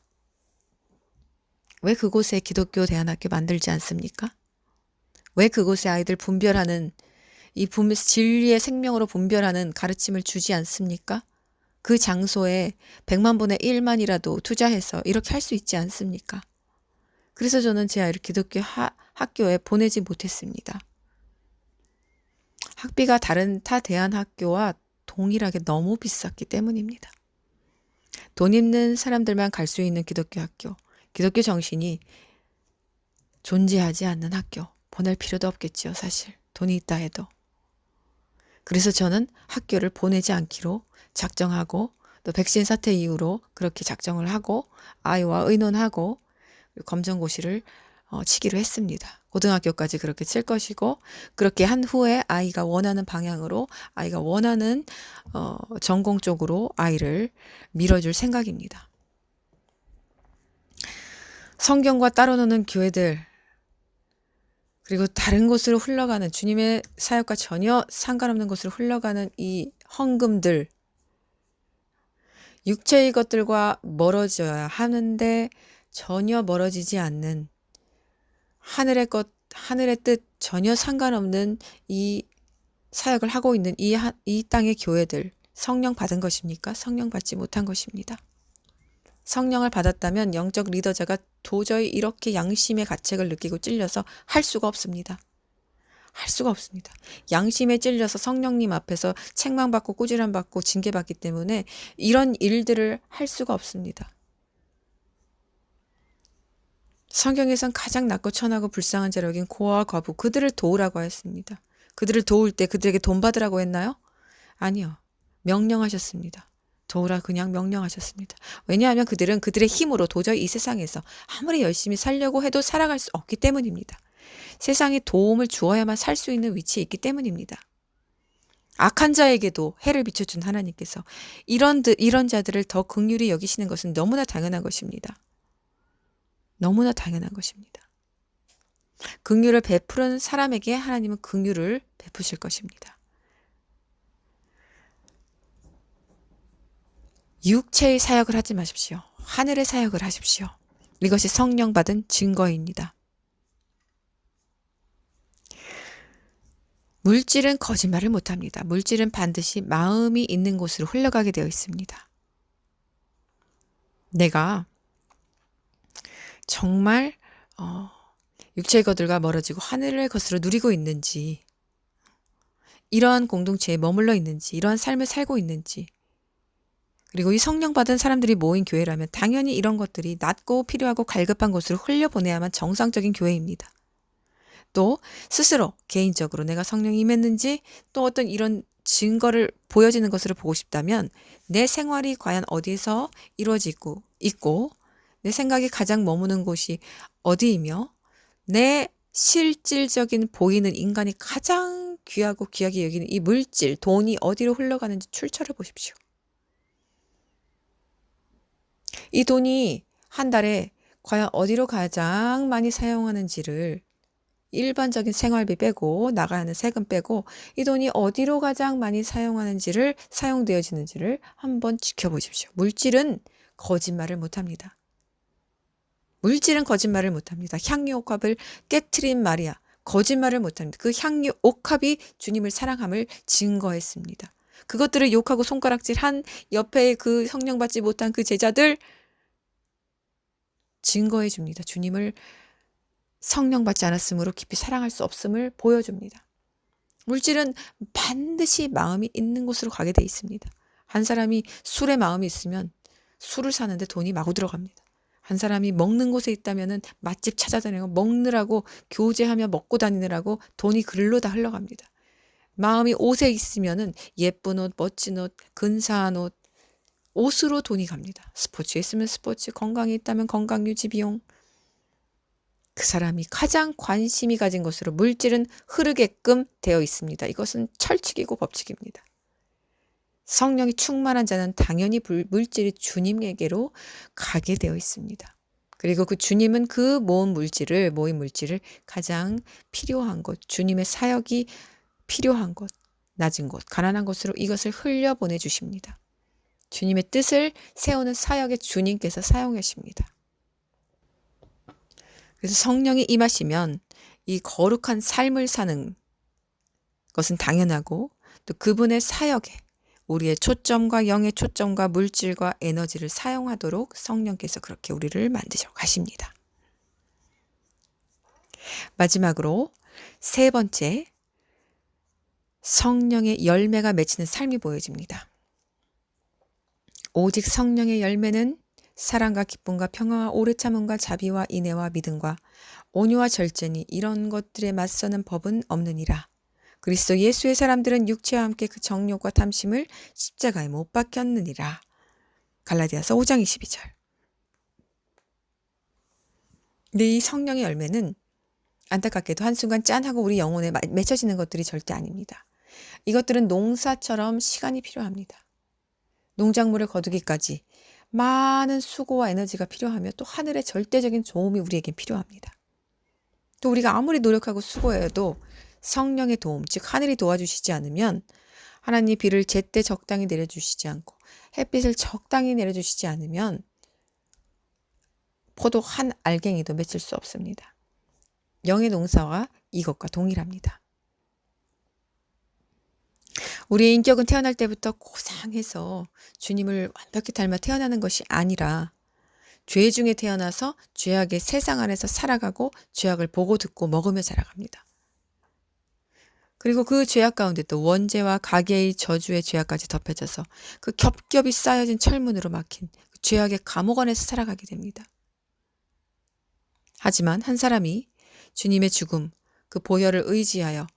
왜 그곳에 기독교 대안학교 만들지 않습니까? 왜 그곳에 아이들 분별하는 진리의 생명으로 분별하는 가르침을 주지 않습니까? 그 장소에 100만 분의 1만이라도 투자해서 이렇게 할 수 있지 않습니까? 그래서 저는 제 아이를 기독교 학교에 보내지 못했습니다. 학비가 다른 타 대안학교와 동일하게 너무 비쌌기 때문입니다. 돈 있는 사람들만 갈 수 있는 기독교 학교, 기독교 정신이 존재하지 않는 학교, 보낼 필요도 없겠지요, 사실. 돈이 있다 해도. 그래서 저는 학교를 보내지 않기로 작정하고 또 백신 사태 이후로 그렇게 작정을 하고 아이와 의논하고 검정고시를 치기로 했습니다. 고등학교까지 그렇게 칠 것이고 그렇게 한 후에 아이가 원하는 방향으로 아이가 원하는 전공 쪽으로 아이를 밀어줄 생각입니다. 성경과 따로 노는 교회들 그리고 다른 곳으로 흘러가는 주님의 사역과 전혀 상관없는 곳으로 흘러가는 이 헌금들 육체의 것들과 멀어져야 하는데 전혀 멀어지지 않는 하늘의 뜻 전혀 상관없는 이 사역을 하고 있는 이 땅의 교회들 성령 받은 것입니까? 성령 받지 못한 것입니다. 성령을 받았다면 영적 리더자가 도저히 이렇게 양심의 가책을 느끼고 찔려서 할 수가 없습니다. 할 수가 없습니다. 양심에 찔려서 성령님 앞에서 책망받고 꾸지람받고 징계받기 때문에 이런 일들을 할 수가 없습니다. 성경에선 가장 낮고 천하고 불쌍한 자를 여긴 고아와 과부 그들을 도우라고 했습니다. 그들을 도울 때 그들에게 돈 받으라고 했나요? 아니요. 명령하셨습니다. 도우라 그냥 명령하셨습니다. 왜냐하면 그들은 그들의 힘으로 도저히 이 세상에서 아무리 열심히 살려고 해도 살아갈 수 없기 때문입니다. 세상에 도움을 주어야만 살 수 있는 위치에 있기 때문입니다. 악한 자에게도 해를 비춰준 하나님께서 이런 자들을 더 긍휼히 여기시는 것은 너무나 당연한 것입니다. 너무나 당연한 것입니다. 긍휼을 베푸는 사람에게 하나님은 긍휼을 베푸실 것입니다. 육체의 사역을 하지 마십시오. 하늘의 사역을 하십시오. 이것이 성령 받은 증거입니다. 물질은 거짓말을 못합니다. 물질은 반드시 마음이 있는 곳으로 흘러가게 되어 있습니다. 내가 정말 육체의 것들과 멀어지고 하늘의 것으로 누리고 있는지, 이러한 공동체에 머물러 있는지, 이러한 삶을 살고 있는지, 그리고 이 성령 받은 사람들이 모인 교회라면 당연히 이런 것들이 낮고 필요하고 갈급한 곳으로 흘려보내야만 정상적인 교회입니다. 또 스스로 개인적으로 내가 성령이 임했는지 또 어떤 이런 증거를 보여지는 것으로 보고 싶다면 내 생활이 과연 어디에서 이루어지고 있고 내 생각이 가장 머무는 곳이 어디이며 내 실질적인 보이는 인간이 가장 귀하고 귀하게 여기는 이 물질, 돈이 어디로 흘러가는지 출처를 보십시오. 이 돈이 한 달에 과연 어디로 가장 많이 사용하는지를 일반적인 생활비 빼고 나가야 하는 세금 빼고 이 돈이 어디로 가장 많이 사용되어지는지를 한번 지켜보십시오. 물질은 거짓말을 못합니다. 물질은 거짓말을 못합니다. 향유 옥합을 깨트린 마리아 거짓말을 못합니다. 그 향유 옥합이 주님을 사랑함을 증거했습니다. 그것들을 욕하고 손가락질한 옆에 그 성령 받지 못한 그 제자들 증거해 줍니다. 주님을 성령 받지 않았으므로 깊이 사랑할 수 없음을 보여줍니다. 물질은 반드시 마음이 있는 곳으로 가게 돼 있습니다. 한 사람이 술에 마음이 있으면 술을 사는데 돈이 마구 들어갑니다. 한 사람이 먹는 곳에 있다면 맛집 찾아다니고 먹느라고 교제하며 먹고 다니느라고 돈이 글로 다 흘러갑니다. 마음이 옷에 있으면 예쁜 옷, 멋진 옷, 근사한 옷으로 돈이 갑니다. 스포츠에 있으면 스포츠, 건강에 있다면 건강 유지 비용. 그 사람이 가장 관심이 가진 것으로 물질은 흐르게끔 되어 있습니다. 이것은 철칙이고 법칙입니다. 성령이 충만한 자는 당연히 물질이 주님에게로 가게 되어 있습니다. 그리고 그 주님은 그 모인 물질을 가장 필요한 곳, 주님의 사역이 필요한 곳, 낮은 곳, 가난한 곳으로 이것을 흘려보내 주십니다. 주님의 뜻을 세우는 사역에 주님께서 사용하십니다. 그래서 성령이 임하시면 이 거룩한 삶을 사는 것은 당연하고 또 그분의 사역에 우리의 초점과 영의 초점과 물질과 에너지를 사용하도록 성령께서 그렇게 우리를 만드셔 가십니다. 마지막으로 세 번째, 성령의 열매가 맺히는 삶이 보여집니다. 오직 성령의 열매는 사랑과 기쁨과 평화와 오래 참음과 자비와 인애와 믿음과 온유와 절제니 이런 것들에 맞서는 법은 없느니라. 그리스도 예수의 사람들은 육체와 함께 그 정욕과 탐심을 십자가에 못 박혔느니라. 갈라디아서 5장 22절. 근데 이 성령의 열매는 안타깝게도 한순간 짠하고 우리 영혼에 맺혀지는 것들이 절대 아닙니다. 이것들은 농사처럼 시간이 필요합니다. 농작물을 거두기까지 많은 수고와 에너지가 필요하며 또 하늘의 절대적인 도움이 우리에겐 필요합니다. 또 우리가 아무리 노력하고 수고해도 성령의 도움, 즉 하늘이 도와주시지 않으면 하나님 비를 제때 적당히 내려주시지 않고 햇빛을 적당히 내려주시지 않으면 포도 한 알갱이도 맺힐 수 없습니다. 영의 농사와 이것과 동일합니다. 우리의 인격은 태어날 때부터 고상해서 주님을 완벽히 닮아 태어나는 것이 아니라 죄 중에 태어나서 죄악의 세상 안에서 살아가고 죄악을 보고 듣고 먹으며 자라갑니다. 그리고 그 죄악 가운데 또 원죄와 가계의 저주의 죄악까지 덮여져서 그 겹겹이 쌓여진 철문으로 막힌 그 죄악의 감옥 안에서 살아가게 됩니다. 하지만 한 사람이 주님의 죽음, 그 보혈을 의지하여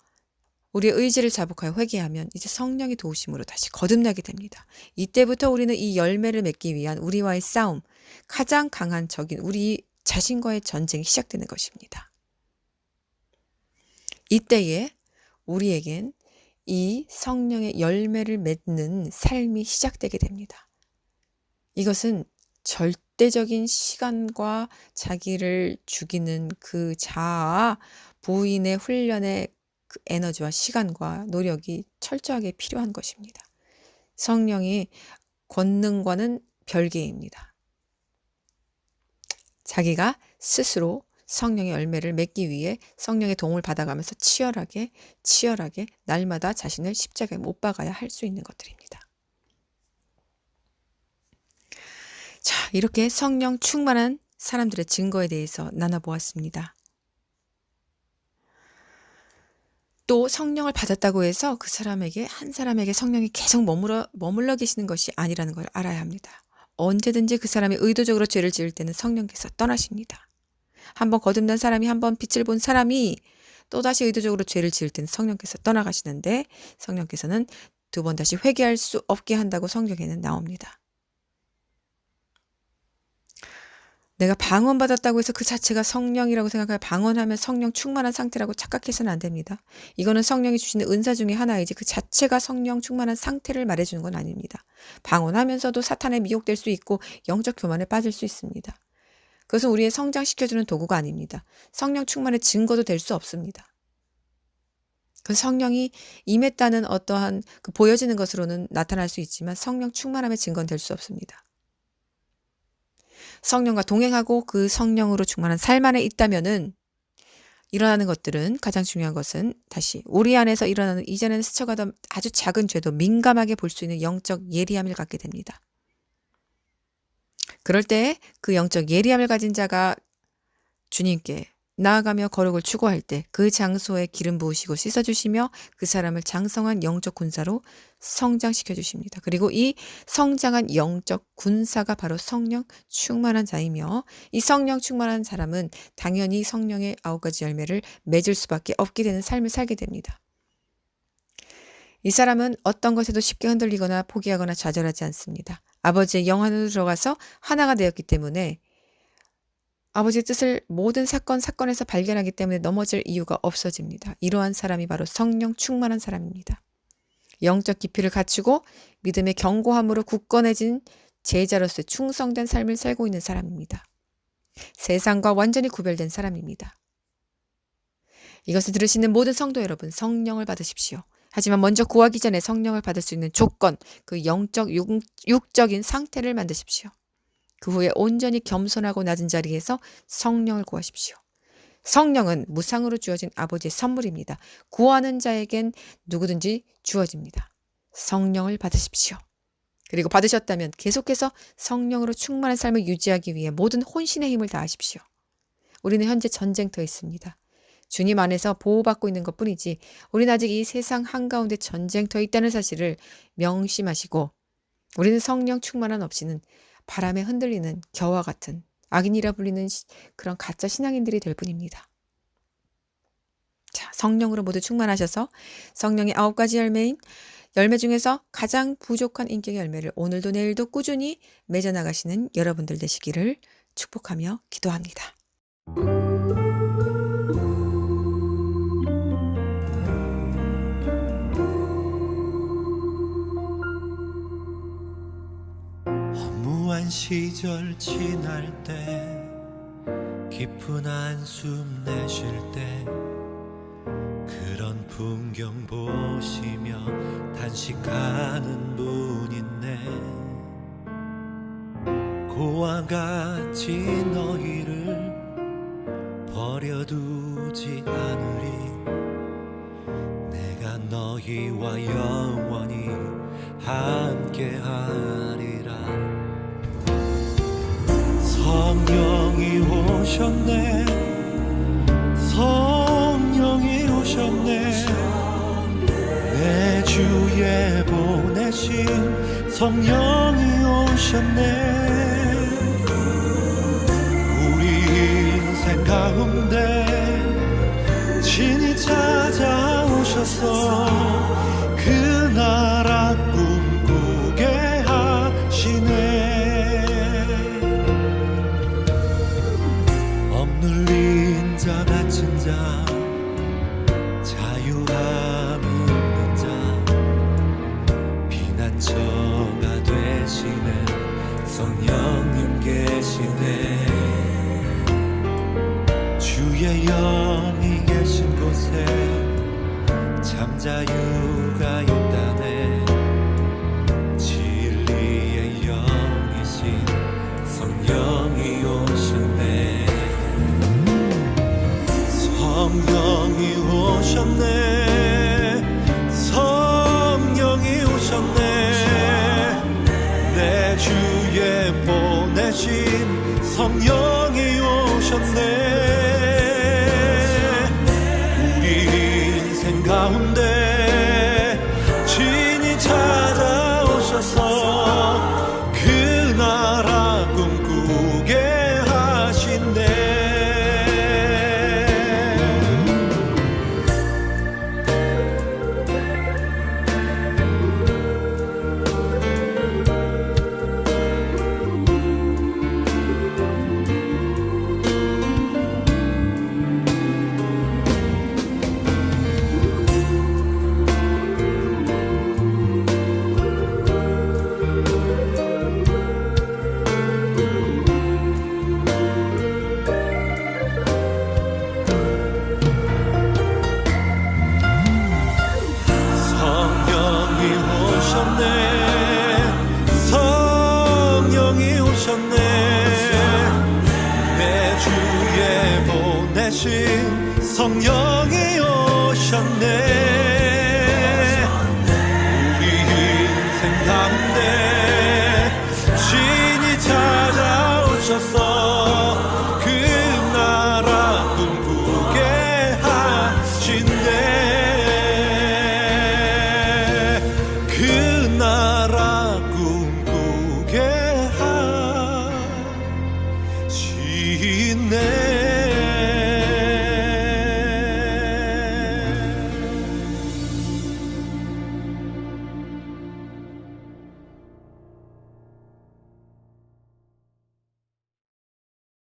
우리의 의지를 자복하여 회개하면 이제 성령의 도우심으로 다시 거듭나게 됩니다. 이때부터 우리는 이 열매를 맺기 위한 우리와의 싸움, 가장 강한 적인 우리 자신과의 전쟁이 시작되는 것입니다. 이때에 우리에겐 이 성령의 열매를 맺는 삶이 시작되게 됩니다. 이것은 절대적인 시간과 자기를 죽이는 그 자아 부인의 훈련의 그 에너지와 시간과 노력이 철저하게 필요한 것입니다. 성령의 권능과는 별개입니다. 자기가 스스로 성령의 열매를 맺기 위해 성령의 도움을 받아가면서 치열하게 날마다 자신을 십자가에 못 박아야 할 수 있는 것들입니다. 자, 이렇게 성령 충만한 사람들의 증거에 대해서 나눠보았습니다. 또 성령을 받았다고 해서 그 사람에게 한 사람에게 성령이 계속 머물러 계시는 것이 아니라는 걸 알아야 합니다. 언제든지 그 사람이 의도적으로 죄를 지을 때는 성령께서 떠나십니다. 한번 거듭난 사람이, 한번 빛을 본 사람이 또다시 의도적으로 죄를 지을 때는 성령께서 떠나가시는데 성령께서는 두 번 다시 회개할 수 없게 한다고 성경에는 나옵니다. 내가 방언받았다고 해서 그 자체가 성령이라고 생각하여 방언하면 성령 충만한 상태라고 착각해서는 안 됩니다. 이거는 성령이 주시는 은사 중에 하나이지 그 자체가 성령 충만한 상태를 말해주는 건 아닙니다. 방언하면서도 사탄에 미혹될 수 있고 영적 교만에 빠질 수 있습니다. 그것은 우리의 성장시켜주는 도구가 아닙니다. 성령 충만의 증거도 될 수 없습니다. 그 성령이 임했다는 어떠한 그 보여지는 것으로는 나타날 수 있지만 성령 충만함의 증거는 될 수 없습니다. 성령과 동행하고 그 성령으로 충만한 삶 안에 있다면은 일어나는 것들은 가장 중요한 것은 다시 우리 안에서 일어나는 이전에는 스쳐가던 아주 작은 죄도 민감하게 볼 수 있는 영적 예리함을 갖게 됩니다. 그럴 때 그 영적 예리함을 가진 자가 주님께 나아가며 거룩을 추구할 때 그 장소에 기름 부으시고 씻어주시며 그 사람을 장성한 영적 군사로 성장시켜 주십니다. 그리고 이 성장한 영적 군사가 바로 성령 충만한 자이며 이 성령 충만한 사람은 당연히 성령의 9가지 열매를 맺을 수밖에 없게 되는 삶을 살게 됩니다. 이 사람은 어떤 것에도 쉽게 흔들리거나 포기하거나 좌절하지 않습니다. 아버지의 영 안으로 들어가서 하나가 되었기 때문에 아버지의 뜻을 모든 사건에서 발견하기 때문에 넘어질 이유가 없어집니다. 이러한 사람이 바로 성령 충만한 사람입니다. 영적 깊이를 갖추고 믿음의 견고함으로 굳건해진 제자로서의 충성된 삶을 살고 있는 사람입니다. 세상과 완전히 구별된 사람입니다. 이것을 들으시는 모든 성도 여러분, 성령을 받으십시오. 하지만 먼저 구하기 전에 성령을 받을 수 있는 조건, 그 영적, 육적인 상태를 만드십시오. 그 후에 온전히 겸손하고 낮은 자리에서 성령을 구하십시오. 성령은 무상으로 주어진 아버지의 선물입니다. 구하는 자에겐 누구든지 주어집니다. 성령을 받으십시오. 그리고 받으셨다면 계속해서 성령으로 충만한 삶을 유지하기 위해 모든 혼신의 힘을 다하십시오. 우리는 현재 전쟁터에 있습니다. 주님 안에서 보호받고 있는 것뿐이지 우리는 아직 이 세상 한가운데 전쟁터에 있다는 사실을 명심하시고 우리는 성령 충만함 없이는 바람에 흔들리는 겨와 같은 악인이라 불리는 그런 가짜 신앙인들이 될 뿐입니다. 자, 성령으로 모두 충만하셔서 성령의 9가지 열매 중에서 가장 부족한 인격의 열매를 오늘도 내일도 꾸준히 맺어나가시는 여러분들 되시기를 축복하며 기도합니다. 허무한 시절 지날 때 깊은 한숨 내쉴 때 그런 풍경 보시며 단식하는 분 있네. 고와 같이 너희를 버려두지 않으리. 내가 너희와 영원히 함께하리라. 성령이 오셨네. 성령이 오셨네. 내 주에 보내신 성령이 오셨네. 우리 인생 가운데 친히 찾아오셔서 그 나라 꿈꾸게 하시네. 억눌린 자 갇힌 자 자유함 있는 자 성령이 계신 곳에 잠자유가 있다네. 진리의 영이신 성령이 오셨네. 성령이 오셨네. 성령이 오셨네. 내 주에 보내신 성령이 오셨네. 가운데 진이 찾아오셔서 그 나라 꿈꾸게 하신대. 성령이 오셨네. 내 주에 보내신 성령이 오셨네. 우리 인생 가운데 신이 찾아오셔서 그 나라 꿈꾸게 하신대. 그 나라 꿈꾸게 하시네.